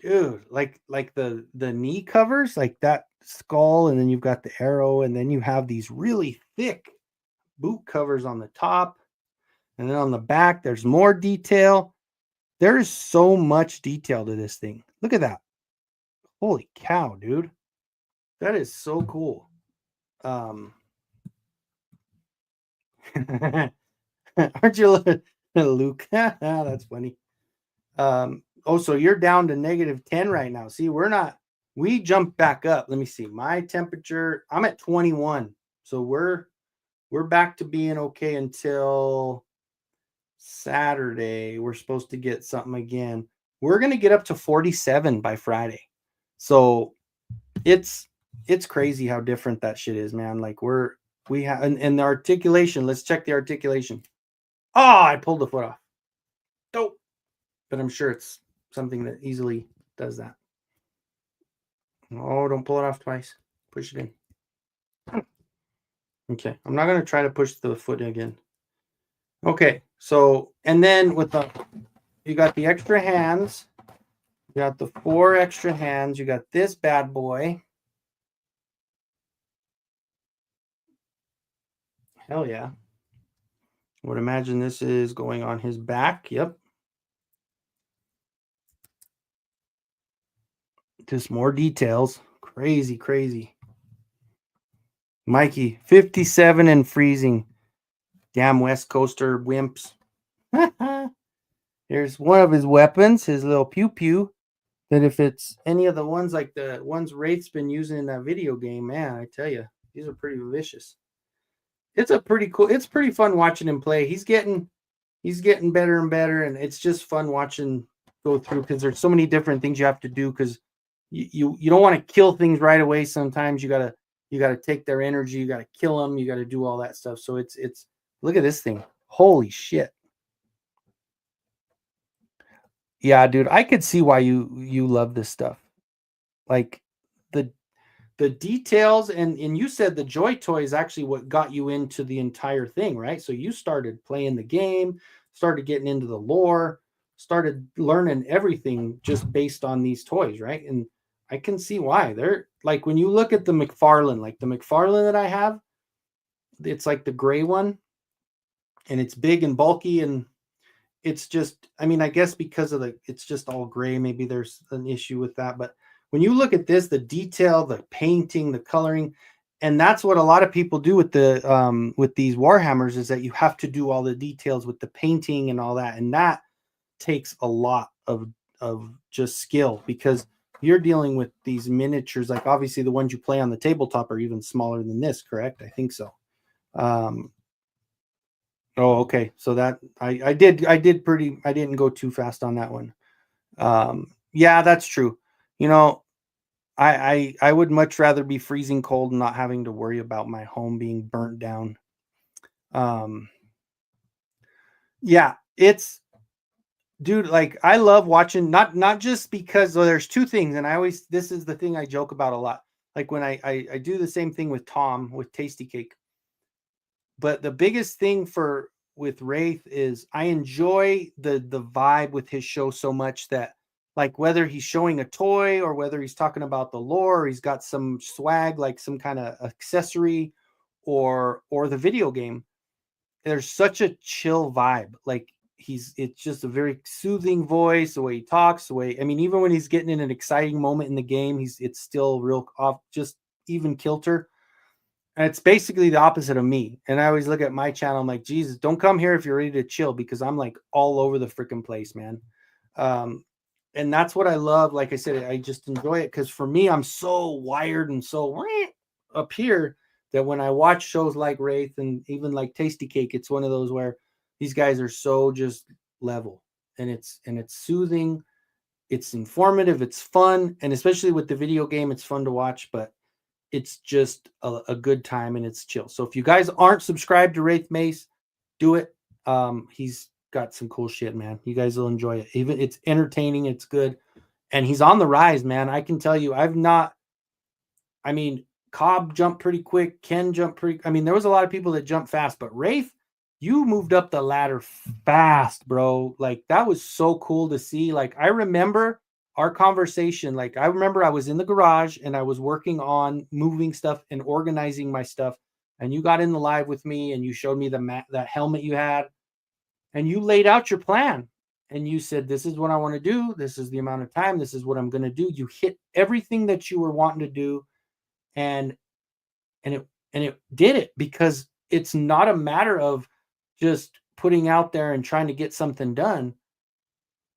dude, like the knee covers, like that skull, and then you've got the arrow, and then you have these really thick boot covers on the top, and then on the back there's more detail. There's so much detail to this thing. Look at that. Holy cow, dude. That is so cool. Aren't you, Luke? That's funny. Oh, so you're down to -10 right now. See, we're not. We jumped back up. Let me see. My temperature. I'm at 21. So we're back to being okay until Saturday. We're supposed to get something again. We're gonna get up to 47 by Friday. So it's it's crazy how different that shit is, man. Like we have and the articulation. Let's check the articulation. Oh, I pulled the foot off. Dope. But I'm sure it's something that easily does that. Oh, don't pull it off twice. Push it in. Okay. I'm not gonna try to push the foot again. Okay. So and then with the you got the extra hands. You got the 4 extra hands. You got this bad boy. Hell yeah. I would imagine this is going on his back. Yep. Just more details. Crazy, crazy. Mikey, 57 and freezing. Damn West Coaster wimps. Here's one of his weapons, his little pew pew. That if it's any of the ones like the ones Wraith's been using in that video game, man, I tell you, these are pretty vicious. It's a pretty cool. It's pretty fun watching him play. He's getting better and better, and it's just fun watching go through because there's so many different things you have to do because you don't want to kill things right away. Sometimes you gotta take their energy. You gotta kill them. You gotta do all that stuff. So it's look at this thing. Holy shit. Yeah, dude, I could see why you love this stuff. Like the the details and you said the Joy Toy is actually what got you into the entire thing, right? So you started playing the game, started getting into the lore, started learning everything just based on these toys, right? And I can see why. They're like when you look at the McFarlane, like the McFarlane that I have, it's like the gray one and it's big and bulky and it's just I mean, I guess because of the it's just all gray, maybe there's an issue with that, but when you look at this, the detail, the painting, the coloring, and that's what a lot of people do with these Warhammers is that you have to do all the details with the painting and all that, and that takes a lot of just skill because you're dealing with these miniatures, like obviously the ones you play on the tabletop are even smaller than this, correct? I think so. Um, oh, okay. So that I did pretty I didn't go too fast on that one. Yeah, that's true. You know, I would much rather be freezing cold and not having to worry about my home being burnt down. Um, yeah, it's dude, like I love watching not just because so there's two things, and I always this is the thing I joke about a lot. Like when I do the same thing with Tom with Tasty Cake. But the biggest thing for with Wraith is I enjoy the vibe with his show so much that like whether he's showing a toy or whether he's talking about the lore, or he's got some swag like some kind of accessory or the video game. There's such a chill vibe. Like it's just a very soothing voice, the way he talks, the way I mean, even when he's getting in an exciting moment in the game, it's still real off, just even kilter and it's basically the opposite of me. And I always look at my channel. I'm like, Jesus, don't come here if you're ready to chill because I'm like all over the freaking place, man. Um, and that's what I love. Like I said, I just enjoy it because for me, I'm so wired and so up here that when I watch shows like Wraith and even like Tasty Cake, it's one of those where these guys are so just level and it's soothing, it's informative, it's fun, and especially with the video game, it's fun to watch. But it's just a good time and it's chill. So if you guys aren't subscribed to Wraith Mace, do it. He's got some cool shit, man. You guys will enjoy it. Even it's entertaining, it's good, and he's on the rise, man. I can tell you, I've not. I mean, Cobb jumped pretty quick. Ken jumped pretty. I mean, there was a lot of people that jumped fast, but Wraith, you moved up the ladder fast, bro. Like that was so cool to see. Like I remember our conversation. Like I remember I was in the garage and I was working on moving stuff and organizing my stuff. And you got in the live with me and you showed me that helmet you had and you laid out your plan. And you said, this is what I want to do. This is the amount of time. This is what I'm going to do. You hit everything that you were wanting to do and and it did it because it's not a matter of just putting out there and trying to get something done,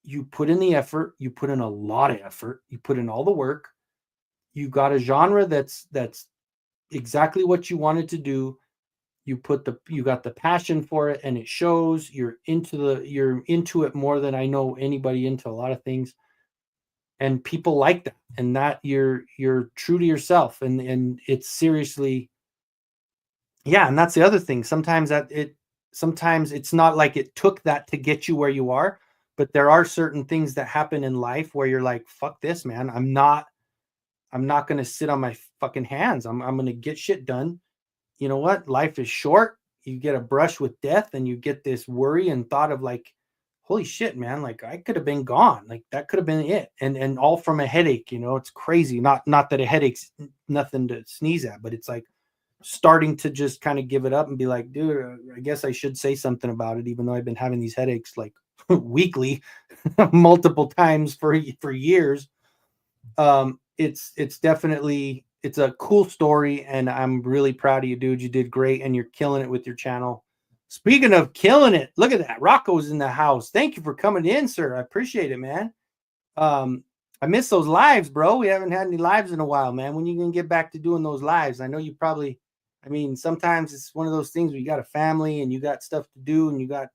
you put in the effort, you put in a lot of effort, you put in all the work, you got a genre that's exactly what you wanted to do. You got the passion for it and it shows. You're into it more than I know anybody into a lot of things. And people like that. And that you're true to yourself. And it's seriously, yeah, and that's the other thing. Sometimes it's not like it took that to get you where you are, but there are certain things that happen in life where you're like, fuck this, man. I'm not gonna sit on my fucking hands. I'm gonna get shit done. You know what? Life is short. You get a brush with death and you get this worry and thought of like, holy shit, man, like I could have been gone. Like that could have been it. And all from a headache, it's crazy. Not that a headache's nothing to sneeze at, but it's like starting to just kind of give it up and be like, dude, I guess I should say something about it, even though I've been having these headaches like weekly, multiple times for years. It's definitely it's a cool story, and I'm really proud of you, dude. You did great, and you're killing it with your channel. Speaking of killing it, look at that. Rocco's in the house. Thank you for coming in, sir. I appreciate it, man. I miss those lives, bro. We haven't had any lives in a while, man. When you gonna get back to doing those lives? I know you probably, I mean, sometimes it's one of those things where you got a family and you got stuff to do and you got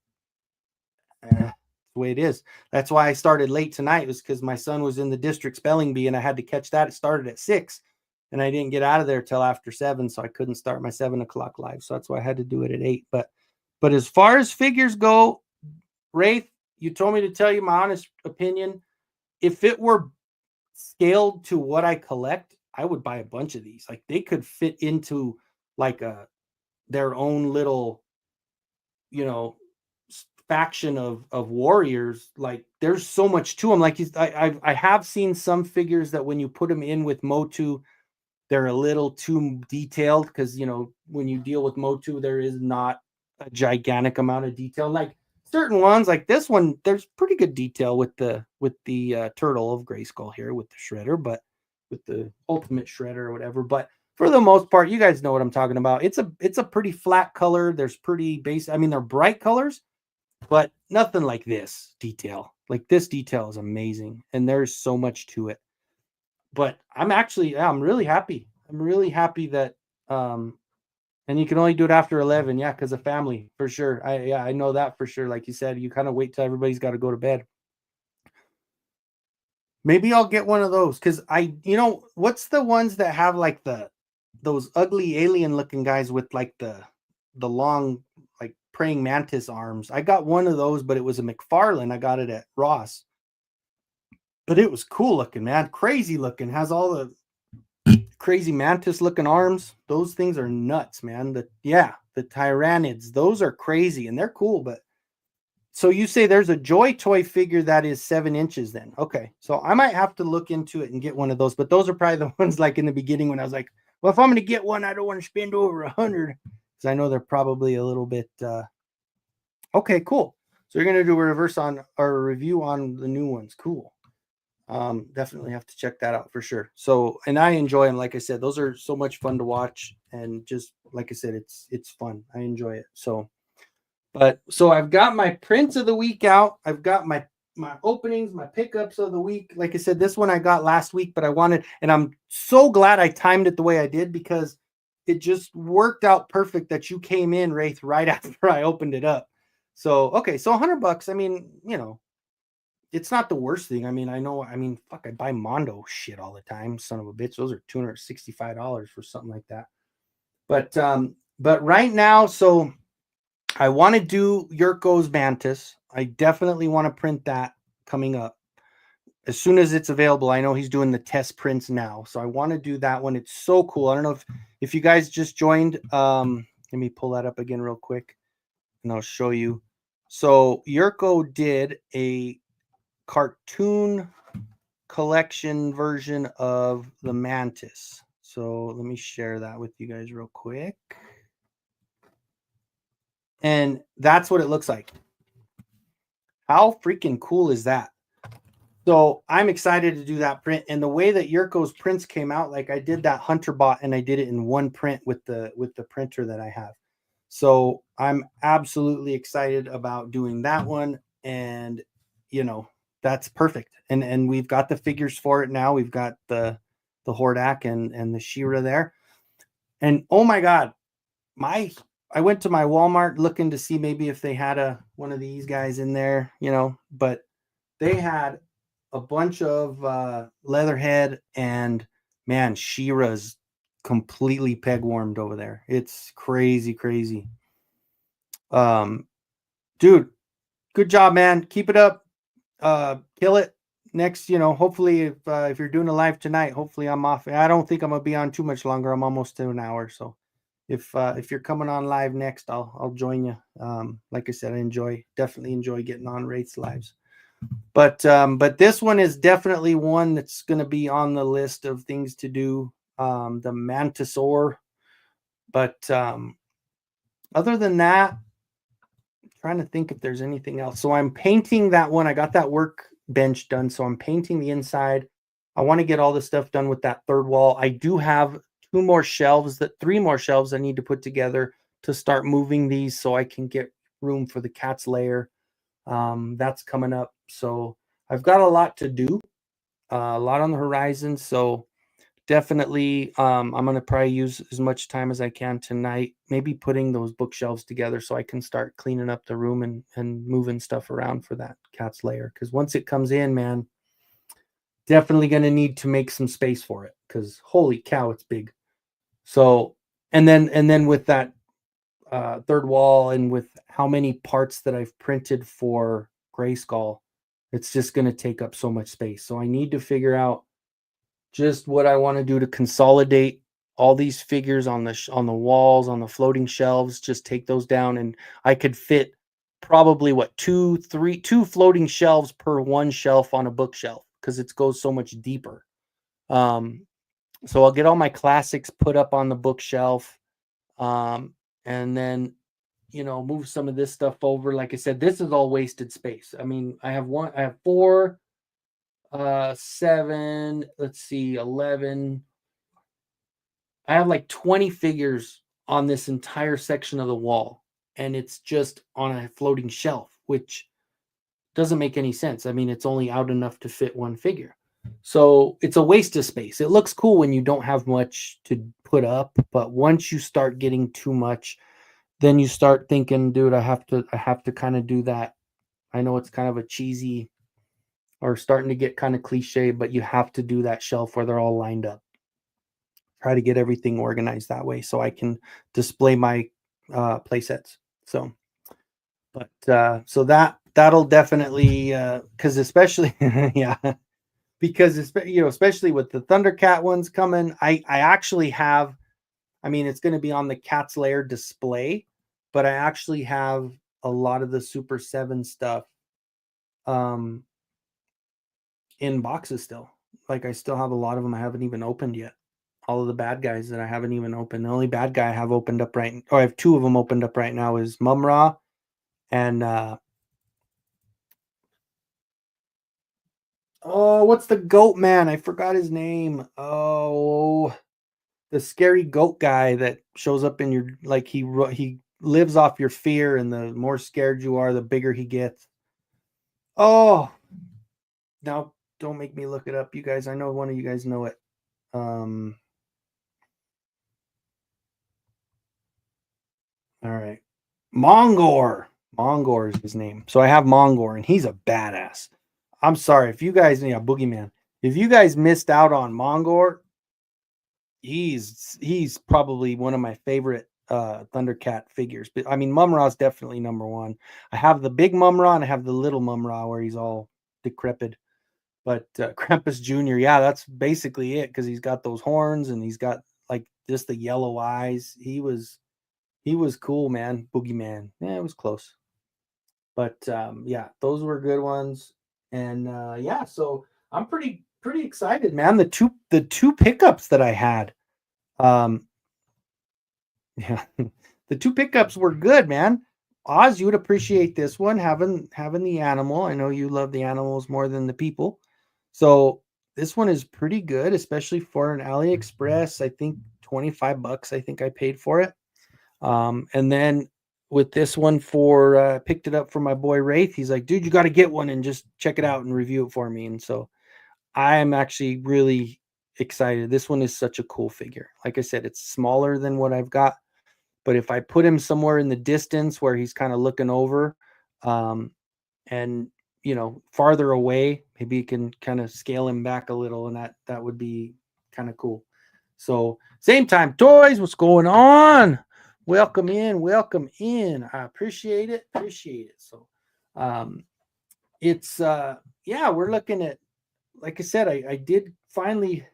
the way it is. That's why I started late tonight, was because my son was in the district spelling bee and I had to catch that. It started at 6 and I didn't get out of there till after 7. So I couldn't start my 7 o'clock live. So that's why I had to do it at 8. But as far as figures go, Wraith, you told me to tell you my honest opinion. If it were scaled to what I collect, I would buy a bunch of these. Like they could fit into like their own little, faction of warriors. Like there's so much to them. Like I have seen some figures that when you put them in with Motu, they're a little too detailed because when you deal with Motu, there is not a gigantic amount of detail. Like certain ones, like this one, there's pretty good detail with the turtle of Grayskull here with the shredder, but with the ultimate shredder or whatever. But for the most part, you guys know what I'm talking about. It's a pretty flat color. There's pretty base. I mean, they're bright colors, but nothing like this detail. Like this detail is amazing, and there's so much to it. But I'm really happy. I'm really happy that and you can only do it after 11, yeah, because of family, for sure. I know that for sure. Like you said, you kind of wait till everybody's got to go to bed. Maybe I'll get one of those because what's the ones that have like those ugly alien looking guys with like the long like praying mantis arms. I got one of those, but it was a McFarlane. I got it at Ross, but it was cool looking, man. Crazy looking. Has all the crazy mantis looking arms. Those things are nuts, man. The tyrannids, those are crazy and they're cool. But so you say there's a Joy Toy figure that is 7 inches then. Okay, so I might have to look into it and get one of those, but those are probably the ones like in the beginning when I was like, well, if I'm going to get one, I don't want to spend over 100 because I know they're probably a little bit okay, cool. So you're going to do a review on the new ones. Cool. Definitely have to check that out for sure. So, and I enjoy them. Like I said, those are so much fun to watch, and just like I said, it's fun. I enjoy it. So I've got my prints of the week out. I've got my openings, my pickups of the week. Like I said, this one I got last week, but and I'm so glad I timed it the way I did because it just worked out perfect that you came in, Wraith, right after I opened it up. So, okay. So $100, I mean, it's not the worst thing. I mean, fuck, I buy Mondo shit all the time. Son of a bitch. Those are $265 for something like that. But right now, so I want to do Yurko's Mantis. I definitely want to print that coming up as soon as it's available. I know he's doing the test prints now, so I want to do that one. It's so cool. I don't know if you guys just joined. Let me pull that up again real quick, and I'll show you. So Yurko did a cartoon collection version of the Mantis. So let me share that with you guys real quick. And that's what it looks like. How freaking cool is that? So I'm excited to do that print. And the way that Yurko's prints came out, like I did that Hunter bot and I did it in one print with the printer that I have. So I'm absolutely excited about doing that one. And, you know, that's perfect. And we've got the figures for it now. We've got the Hordak and the Shira there. And oh my God, my I went to my Walmart looking to see maybe if they had a one of these guys in there, but they had a bunch of Leatherhead, and man, Shira's completely peg warmed over there. It's crazy, crazy. Um, Dude, good job, man. Keep it up. Kill it. Next, hopefully if you're doing a live tonight, hopefully I'm off. I don't think I'm gonna be on too much longer. I'm almost to an hour. So if you're coming on live next, I'll join you. Like I said, definitely enjoy getting on Wraith's lives. But this one is definitely one that's gonna be on the list of things to do. The Mantisaur. But other than that, trying to think if there's anything else. So I'm painting that one. I got that workbench done. So I'm painting the inside. I want to get all the stuff done with that third wall. I do have three more shelves I need to put together to start moving these so I can get room for the cat's lair. That's coming up. So I've got a lot to do, a lot on the horizon. So definitely I'm going to probably use as much time as I can tonight, maybe putting those bookshelves together so I can start cleaning up the room and moving stuff around for that cat's lair. Because once it comes in, man, definitely going to need to make some space for it, because holy cow, it's big. So and then with that third wall, and with how many parts that I've printed for Grayskull, it's just going to take up so much space. So I need to figure out just what I want to do to consolidate all these figures on the walls, on the floating shelves. Just take those down, and I could fit probably two floating shelves per one shelf on a bookshelf, because it goes so much deeper. Um, so I'll get all my classics put up on the bookshelf, and then move some of this stuff over. Like I said, this is all wasted space. I mean, I have four, 7, let's see, 11. I have like 20 figures on this entire section of the wall, and it's just on a floating shelf, which doesn't make any sense. I mean, it's only out enough to fit one figure. So it's a waste of space. It looks cool when you don't have much to put up, but once you start getting too much, then you start thinking, dude, I have to kind of do that. I know it's kind of a cheesy, or starting to get kind of cliche, but you have to do that shelf where they're all lined up. Try to get everything organized that way so I can display my play sets. So, so that'll definitely, because especially yeah, because especially with the Thundercat ones coming, I actually have. I mean, it's going to be on the Cat's Lair display, but I actually have a lot of the Super 7 stuff um in boxes still. Like, I still have a lot of them I haven't even opened yet. All of the bad guys that I haven't even opened. The only bad guy I have opened up I have two of them opened up right now, is Mumra and oh, what's the goat man? I forgot his name. Oh, the scary goat guy that shows up in your, like, he lives off your fear, and the more scared you are, the bigger he gets. Oh, now don't make me look it up, you guys. I know one of you guys know it. Um, all right. Mongor. Mongor is his name. So I have Mongor, and he's a badass. I'm sorry if you guys, yeah, Boogeyman. If you guys missed out on Mongor, he's probably one of my favorite Thundercat figures. But I mean, Mumra is definitely number one. I have the big Mumra and I have the little Mumra where he's all decrepit. But Krampus Jr., yeah, that's basically it, because he's got those horns and he's got like just the yellow eyes. He was cool, man. Boogeyman. Yeah, it was close. But yeah, those were good ones. And yeah, so I'm pretty excited, man. The two pickups that I had. Um yeah, the two pickups were good, man. Oz, you would appreciate this one, having the animal. I know you love the animals more than the people. So this one is pretty good, especially for an AliExpress. I think $25, I think I paid for it. And then with this one for picked it up for my boy Wraith. He's like, dude, you got to get one and just check it out and review it for me. And so I am actually really excited. This one is such a cool figure. Like I said, it's smaller than what I've got, but if I put him somewhere in the distance where he's kind of looking over, um, and farther away, maybe you can kind of scale him back a little, and that would be kind of cool. So same time, toys, what's going on? Welcome in, welcome in. I appreciate it, appreciate it. So um it's yeah, we're looking at, like I said, I did finally,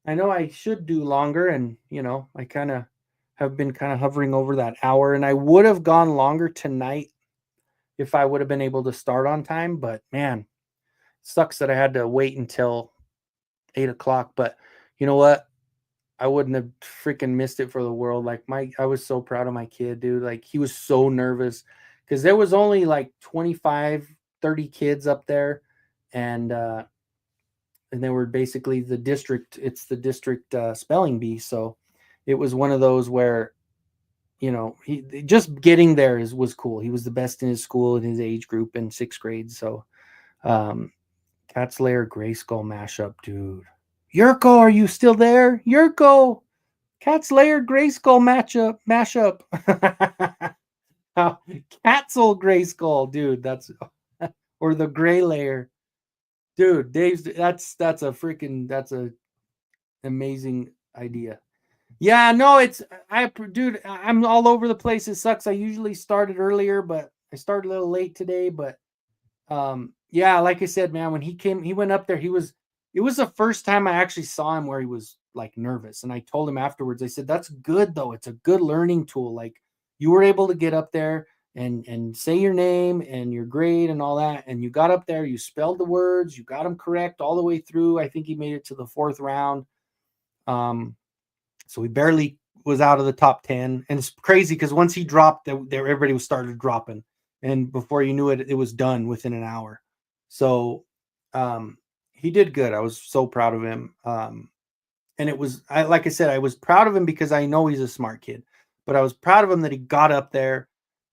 I know I should do longer, and I kind of have been kind of hovering over that hour, and I would have gone longer tonight if I would have been able to start on time. But man, sucks that I had to wait until 8 o'clock. But you know what? I wouldn't have freaking missed it for the world. Like I was so proud of my kid, dude. Like he was so nervous because there was only like 25, 30 kids up there, and they were basically the district. It's the district spelling bee, so it was one of those where he just getting there was cool. He was the best in his school in his age group in sixth grade. So um, Cat's Lair Grayskull mashup, dude. Yurko, are you still there? Yurko, Cat's Lair Grayskull mashup. Catzel Grayskull, dude. That's or the Gray Layer, dude. Dave's that's a freaking that's a amazing idea. Yeah, no, dude, I'm all over the place. It sucks. I usually started earlier, but I started a little late today. But yeah, like I said, man, when he went up there, it was the first time I actually saw him where he was like nervous. And I told him afterwards, I said, that's good though. It's a good learning tool. Like you were able to get up there and say your name and your grade and all that. And you got up there, you spelled the words, you got them correct all the way through. I think he made it to the fourth round. Um, so he barely was out of the top 10. And it's crazy because once he dropped, there everybody was started dropping. And before you knew it, it was done within an hour. So he did good. I was so proud of him. And like I said, I was proud of him because I know he's a smart kid. But I was proud of him that he got up there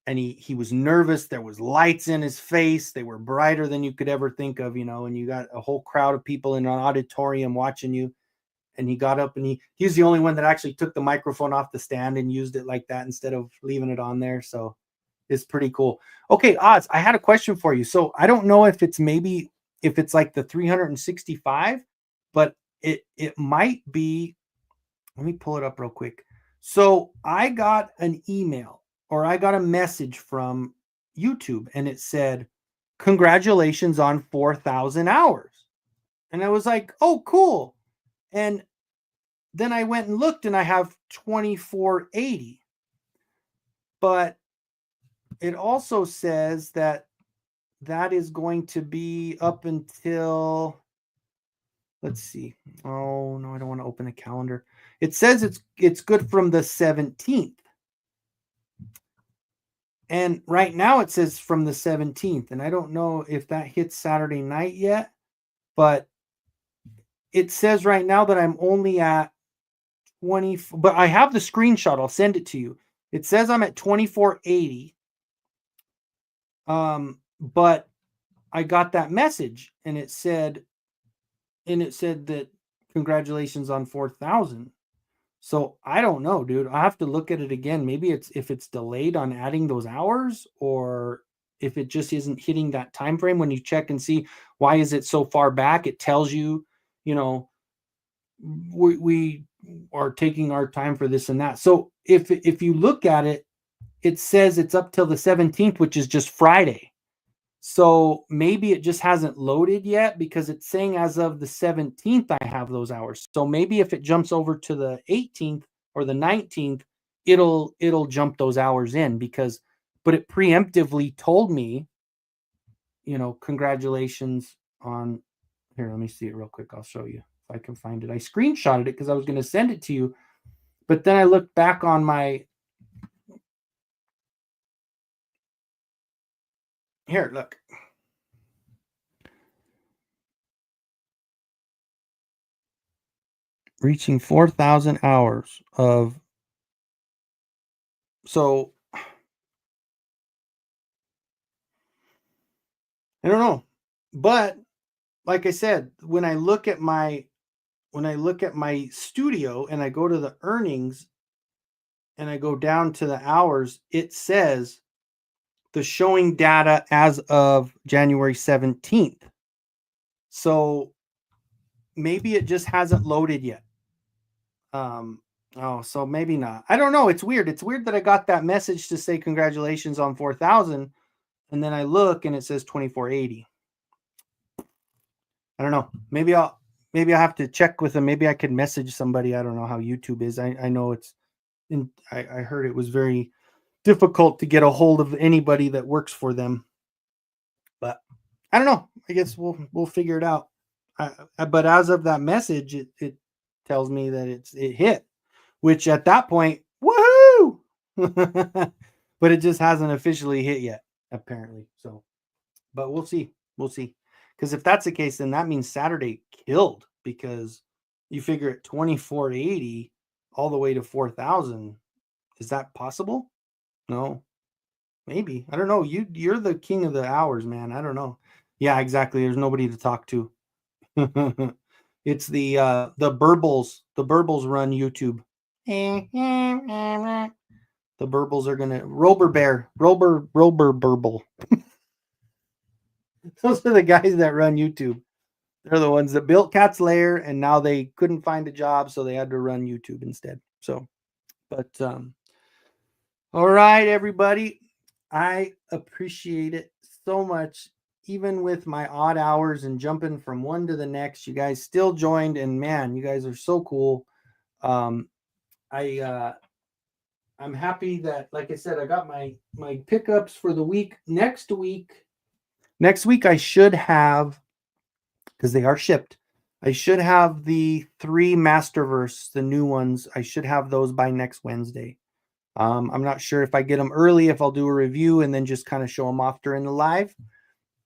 and he was nervous. There was lights in his face. They were brighter than you could ever think of, and you got a whole crowd of people in an auditorium watching you, and he got up and he was the only one that actually took the microphone off the stand and used it like that instead of leaving it on there. So it's pretty cool. Okay, Oz, I had a question for you. So I don't know if it's like the 365, but it might be. Let me pull it up real quick. So I got an email or I got a message from YouTube, and it said, congratulations on 4,000 hours. And I was like, oh, cool. And then I went and looked and I have 2480. But it also says that is going to be up until, let's see. Oh, no, I don't want to open a calendar. It says it's good from the 17th. And right now it says from the 17th. And I don't know if that hits Saturday night yet, but it says right now that I'm only at 20, but I have the screenshot. I'll send it to you. It says I'm at 2480. But I got that message and it said that congratulations on 4,000. So I don't know, dude. I have to look at it again. Maybe if it's delayed on adding those hours, or if it just isn't hitting that time frame. When you check and see why is it so far back, it tells you, we are taking our time for this and that. So if you look at it, it says it's up till the 17th, which is just Friday. So maybe it just hasn't loaded yet because it's saying as of the 17th, I have those hours. So maybe if it jumps over to the 18th or the 19th, it'll jump those hours in but it preemptively told me, congratulations on here. Let me see it real quick. I'll show you if I can find it. I screenshotted it because I was going to send it to you, but then I looked back on my, here, look. Reaching 4,000 hours of, so I don't know. But like I said, when I look at my studio and I go to the earnings and I go down to the hours, it says the showing data as of January 17th. So maybe it just hasn't loaded yet. Oh, so maybe not. I don't know. It's weird. It's weird that I got that message to say congratulations on 4,000 and then I look and it says 2480. I don't know. Maybe I'll have to check with them. Maybe I could message somebody. I don't know how YouTube is. I know I heard it was very difficult to get a hold of anybody that works for them. But I don't know. I guess we'll figure it out. But as of that message, it tells me that it hit, which at that point, woohoo! But it just hasn't officially hit yet, apparently. So, but we'll see. We'll see. Because if that's the case, then that means Saturday killed because you figure at 2480 all the way to 4,000. Is that possible? No, maybe. I don't know. You're the king of the hours, man. I don't know. Yeah, exactly. There's nobody to talk to. It's the burbles. The burbles run YouTube. The burbles are gonna Rober burble. Those are the guys that run YouTube. They're the ones that built Cat's Lair, and now they couldn't find a job, so they had to run YouTube instead. So, but all right, everybody. I appreciate it so much. Even with my odd hours and jumping from one to the next, you guys still joined, and man, you guys are so cool. Um, I I'm happy that, like I said, I got my pickups for the week. Next week I should have, because they are shipped. I should have the 3 Masterverse, the new ones. I should have those by next Wednesday. I'm not sure if I get them early, if I'll do a review and then just kind of show them off during the live.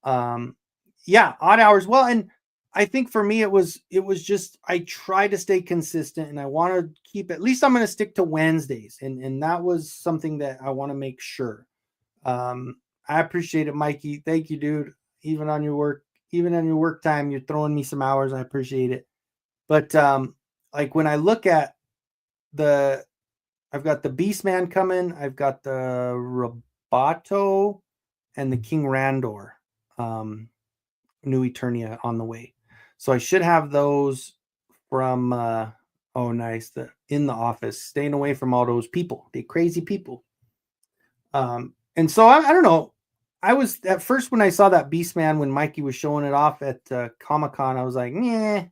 Um, yeah, odd hours. Well, and I think for me it was just I try to stay consistent and I want to keep, at least I'm going to stick to Wednesdays, and that was something that I want to make sure. I appreciate it, Mikey. Thank you, dude. Even on your work time, you're throwing me some hours. I appreciate it. But like when I look at the I've got the Beastman coming. I've got the Roboto and the King Randor, New Eternia on the way. So I should have those from. Oh, nice. The in the office, staying away from all those people, the crazy people. And so I don't know. I was at first when I saw that Beastman when Mikey was showing it off at Comic Con, I was like, yeah.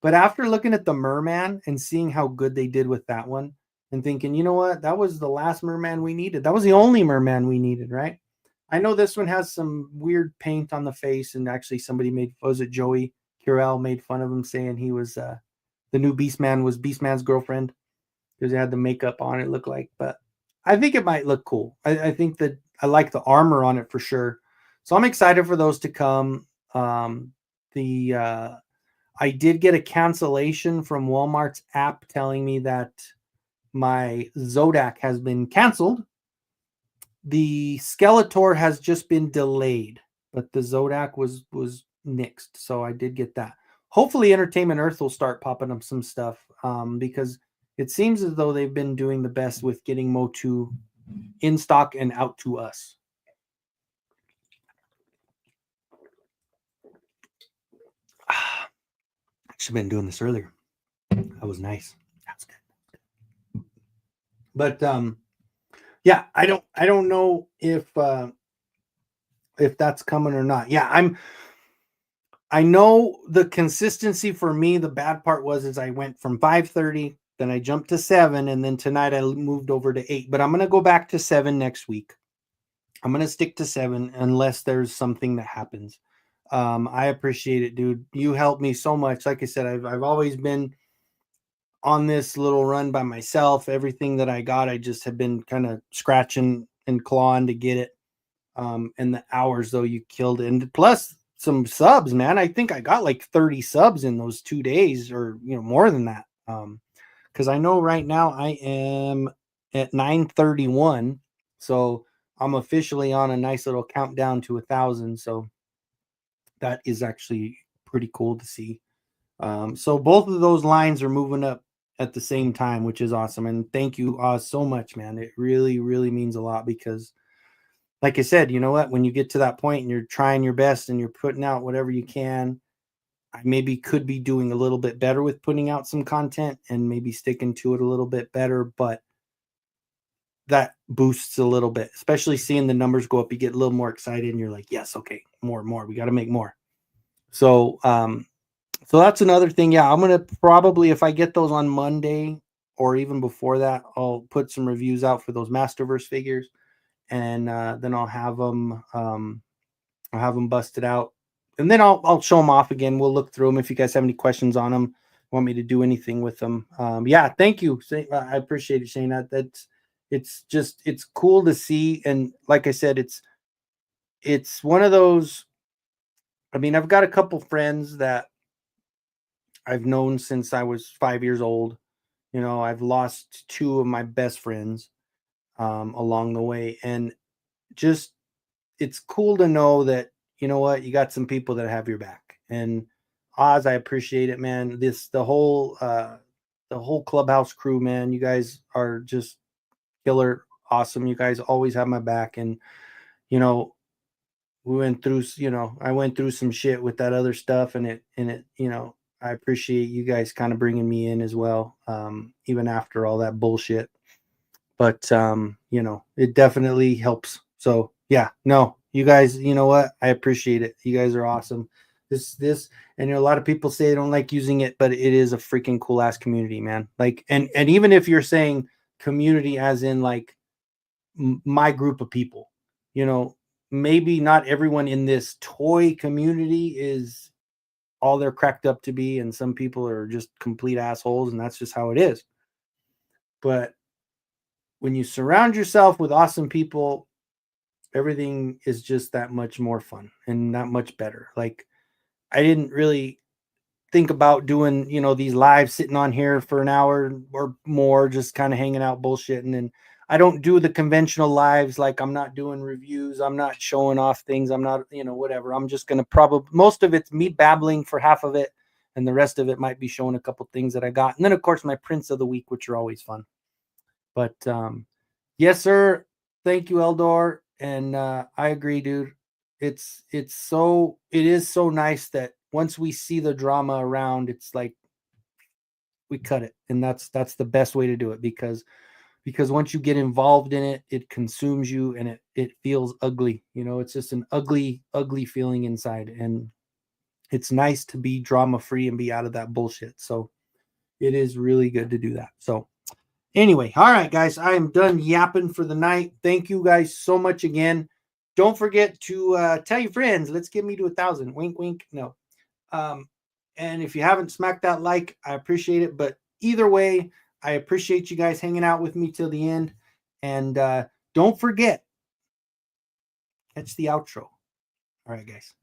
But after looking at the Merman and seeing how good they did with that one, and thinking, you know what, that was the last Merman we needed. That was the only Merman we needed, right? I know this one has some weird paint on the face, and actually somebody was it Joey Curel made fun of him saying he was the new Beastman was Beastman's girlfriend because it had the makeup on it, looked like. But I think it might look cool. I think that I like the armor on it for sure. So I'm excited for those to come. The I did get a cancellation from Walmart's app telling me that my Zodak has been canceled. The Skeletor has just been delayed, but the Zodak was nixed. So I did get that. Hopefully Entertainment Earth will start popping up some stuff because it seems as though they've been doing the best with getting Motu in stock and out to us. I should have been doing this earlier. That was nice. That's good. But yeah, I don't know if that's coming or not. Yeah, I know the consistency for me. The bad part was I went from 5:30, then I jumped to 7, and then tonight I moved over to 8. But I'm gonna go back to 7 next week. I'm gonna stick to 7 unless there's something that happens. I appreciate it, dude. You helped me so much. Like I said, I've always been on this little run by myself. Everything that I got, I just have been kind of scratching and clawing to get it. And the hours though, you killed it. And plus some subs, man. I think I got like 30 subs in those 2 days, or more than that. Because I know right now I am at 931. So I'm officially on a nice little countdown to 1,000. So that is actually pretty cool to see. So both of those lines are moving up at the same time, which is awesome. And thank you so much, man. It really, really means a lot because, like I said, you know what? When you get to that point and you're trying your best and you're putting out whatever you can, I maybe could be doing a little bit better with putting out some content and maybe sticking to it a little bit better. But that boosts a little bit, especially seeing the numbers go up. You get a little more excited and you're like, yes, okay, more. We got to make more. So, so that's another thing. Yeah, I'm gonna probably, if I get those on Monday or even before that, I'll put some reviews out for those Masterverse figures, and then I'll have them busted out, and then I'll show them off again. We'll look through them. If you guys have any questions on them, want me to do anything with them, yeah, thank you. I appreciate it, Shane. That's it's cool to see, and like I said, it's one of those. I mean, I've got a couple friends that I've known since I was 5 years old. You know, I've lost two of my best friends along the way, and just it's cool to know that you know what, you got some people that have your back. And Oz, I appreciate it, man. This the whole clubhouse crew, man. You guys are just killer, awesome. You guys always have my back, and you know, we went through, you know, I went through some shit with that other stuff, and it, you know, I appreciate you guys kind of bringing me in as well, even after all that bullshit. But you know, it definitely helps. So yeah, no, you guys, you know what, I appreciate it. You guys are awesome. This and you know, a lot of people say they don't like using it, but it is a freaking cool ass community, man. Like, and even if you're saying community as in like my group of people, you know, maybe not everyone in this toy community is all they're cracked up to be, and some people are just complete assholes, and that's just how it is. But when you surround yourself with awesome people, everything is just that much more fun and that much better. Like, I didn't really think about doing, you know, these lives sitting on here for an hour or more, just kind of hanging out bullshitting. And I don't do the conventional lives. Like, I'm not doing reviews. I'm not showing off things. I'm not, you know, whatever. I'm just going to probably, most of it's me babbling for half of it. And the rest of it might be showing a couple things that I got. And then, of course, my prints of the week, which are always fun. But yes, sir. Thank you, Eldor. And I agree, dude. It is so nice that once we see the drama around, it's like we cut it. And that's the best way to do it, because once you get involved in it, it consumes you, and it feels ugly. You know, it's just an ugly, ugly feeling inside. And it's nice to be drama free and be out of that bullshit. So it is really good to do that. So anyway, all right, guys, I am done yapping for the night. Thank you guys so much again. Don't forget to tell your friends. Let's get me to 1,000. Wink, wink. No. And if you haven't smacked that like, I appreciate it. But either way, I appreciate you guys hanging out with me till the end. And don't forget, that's the outro. All right, guys.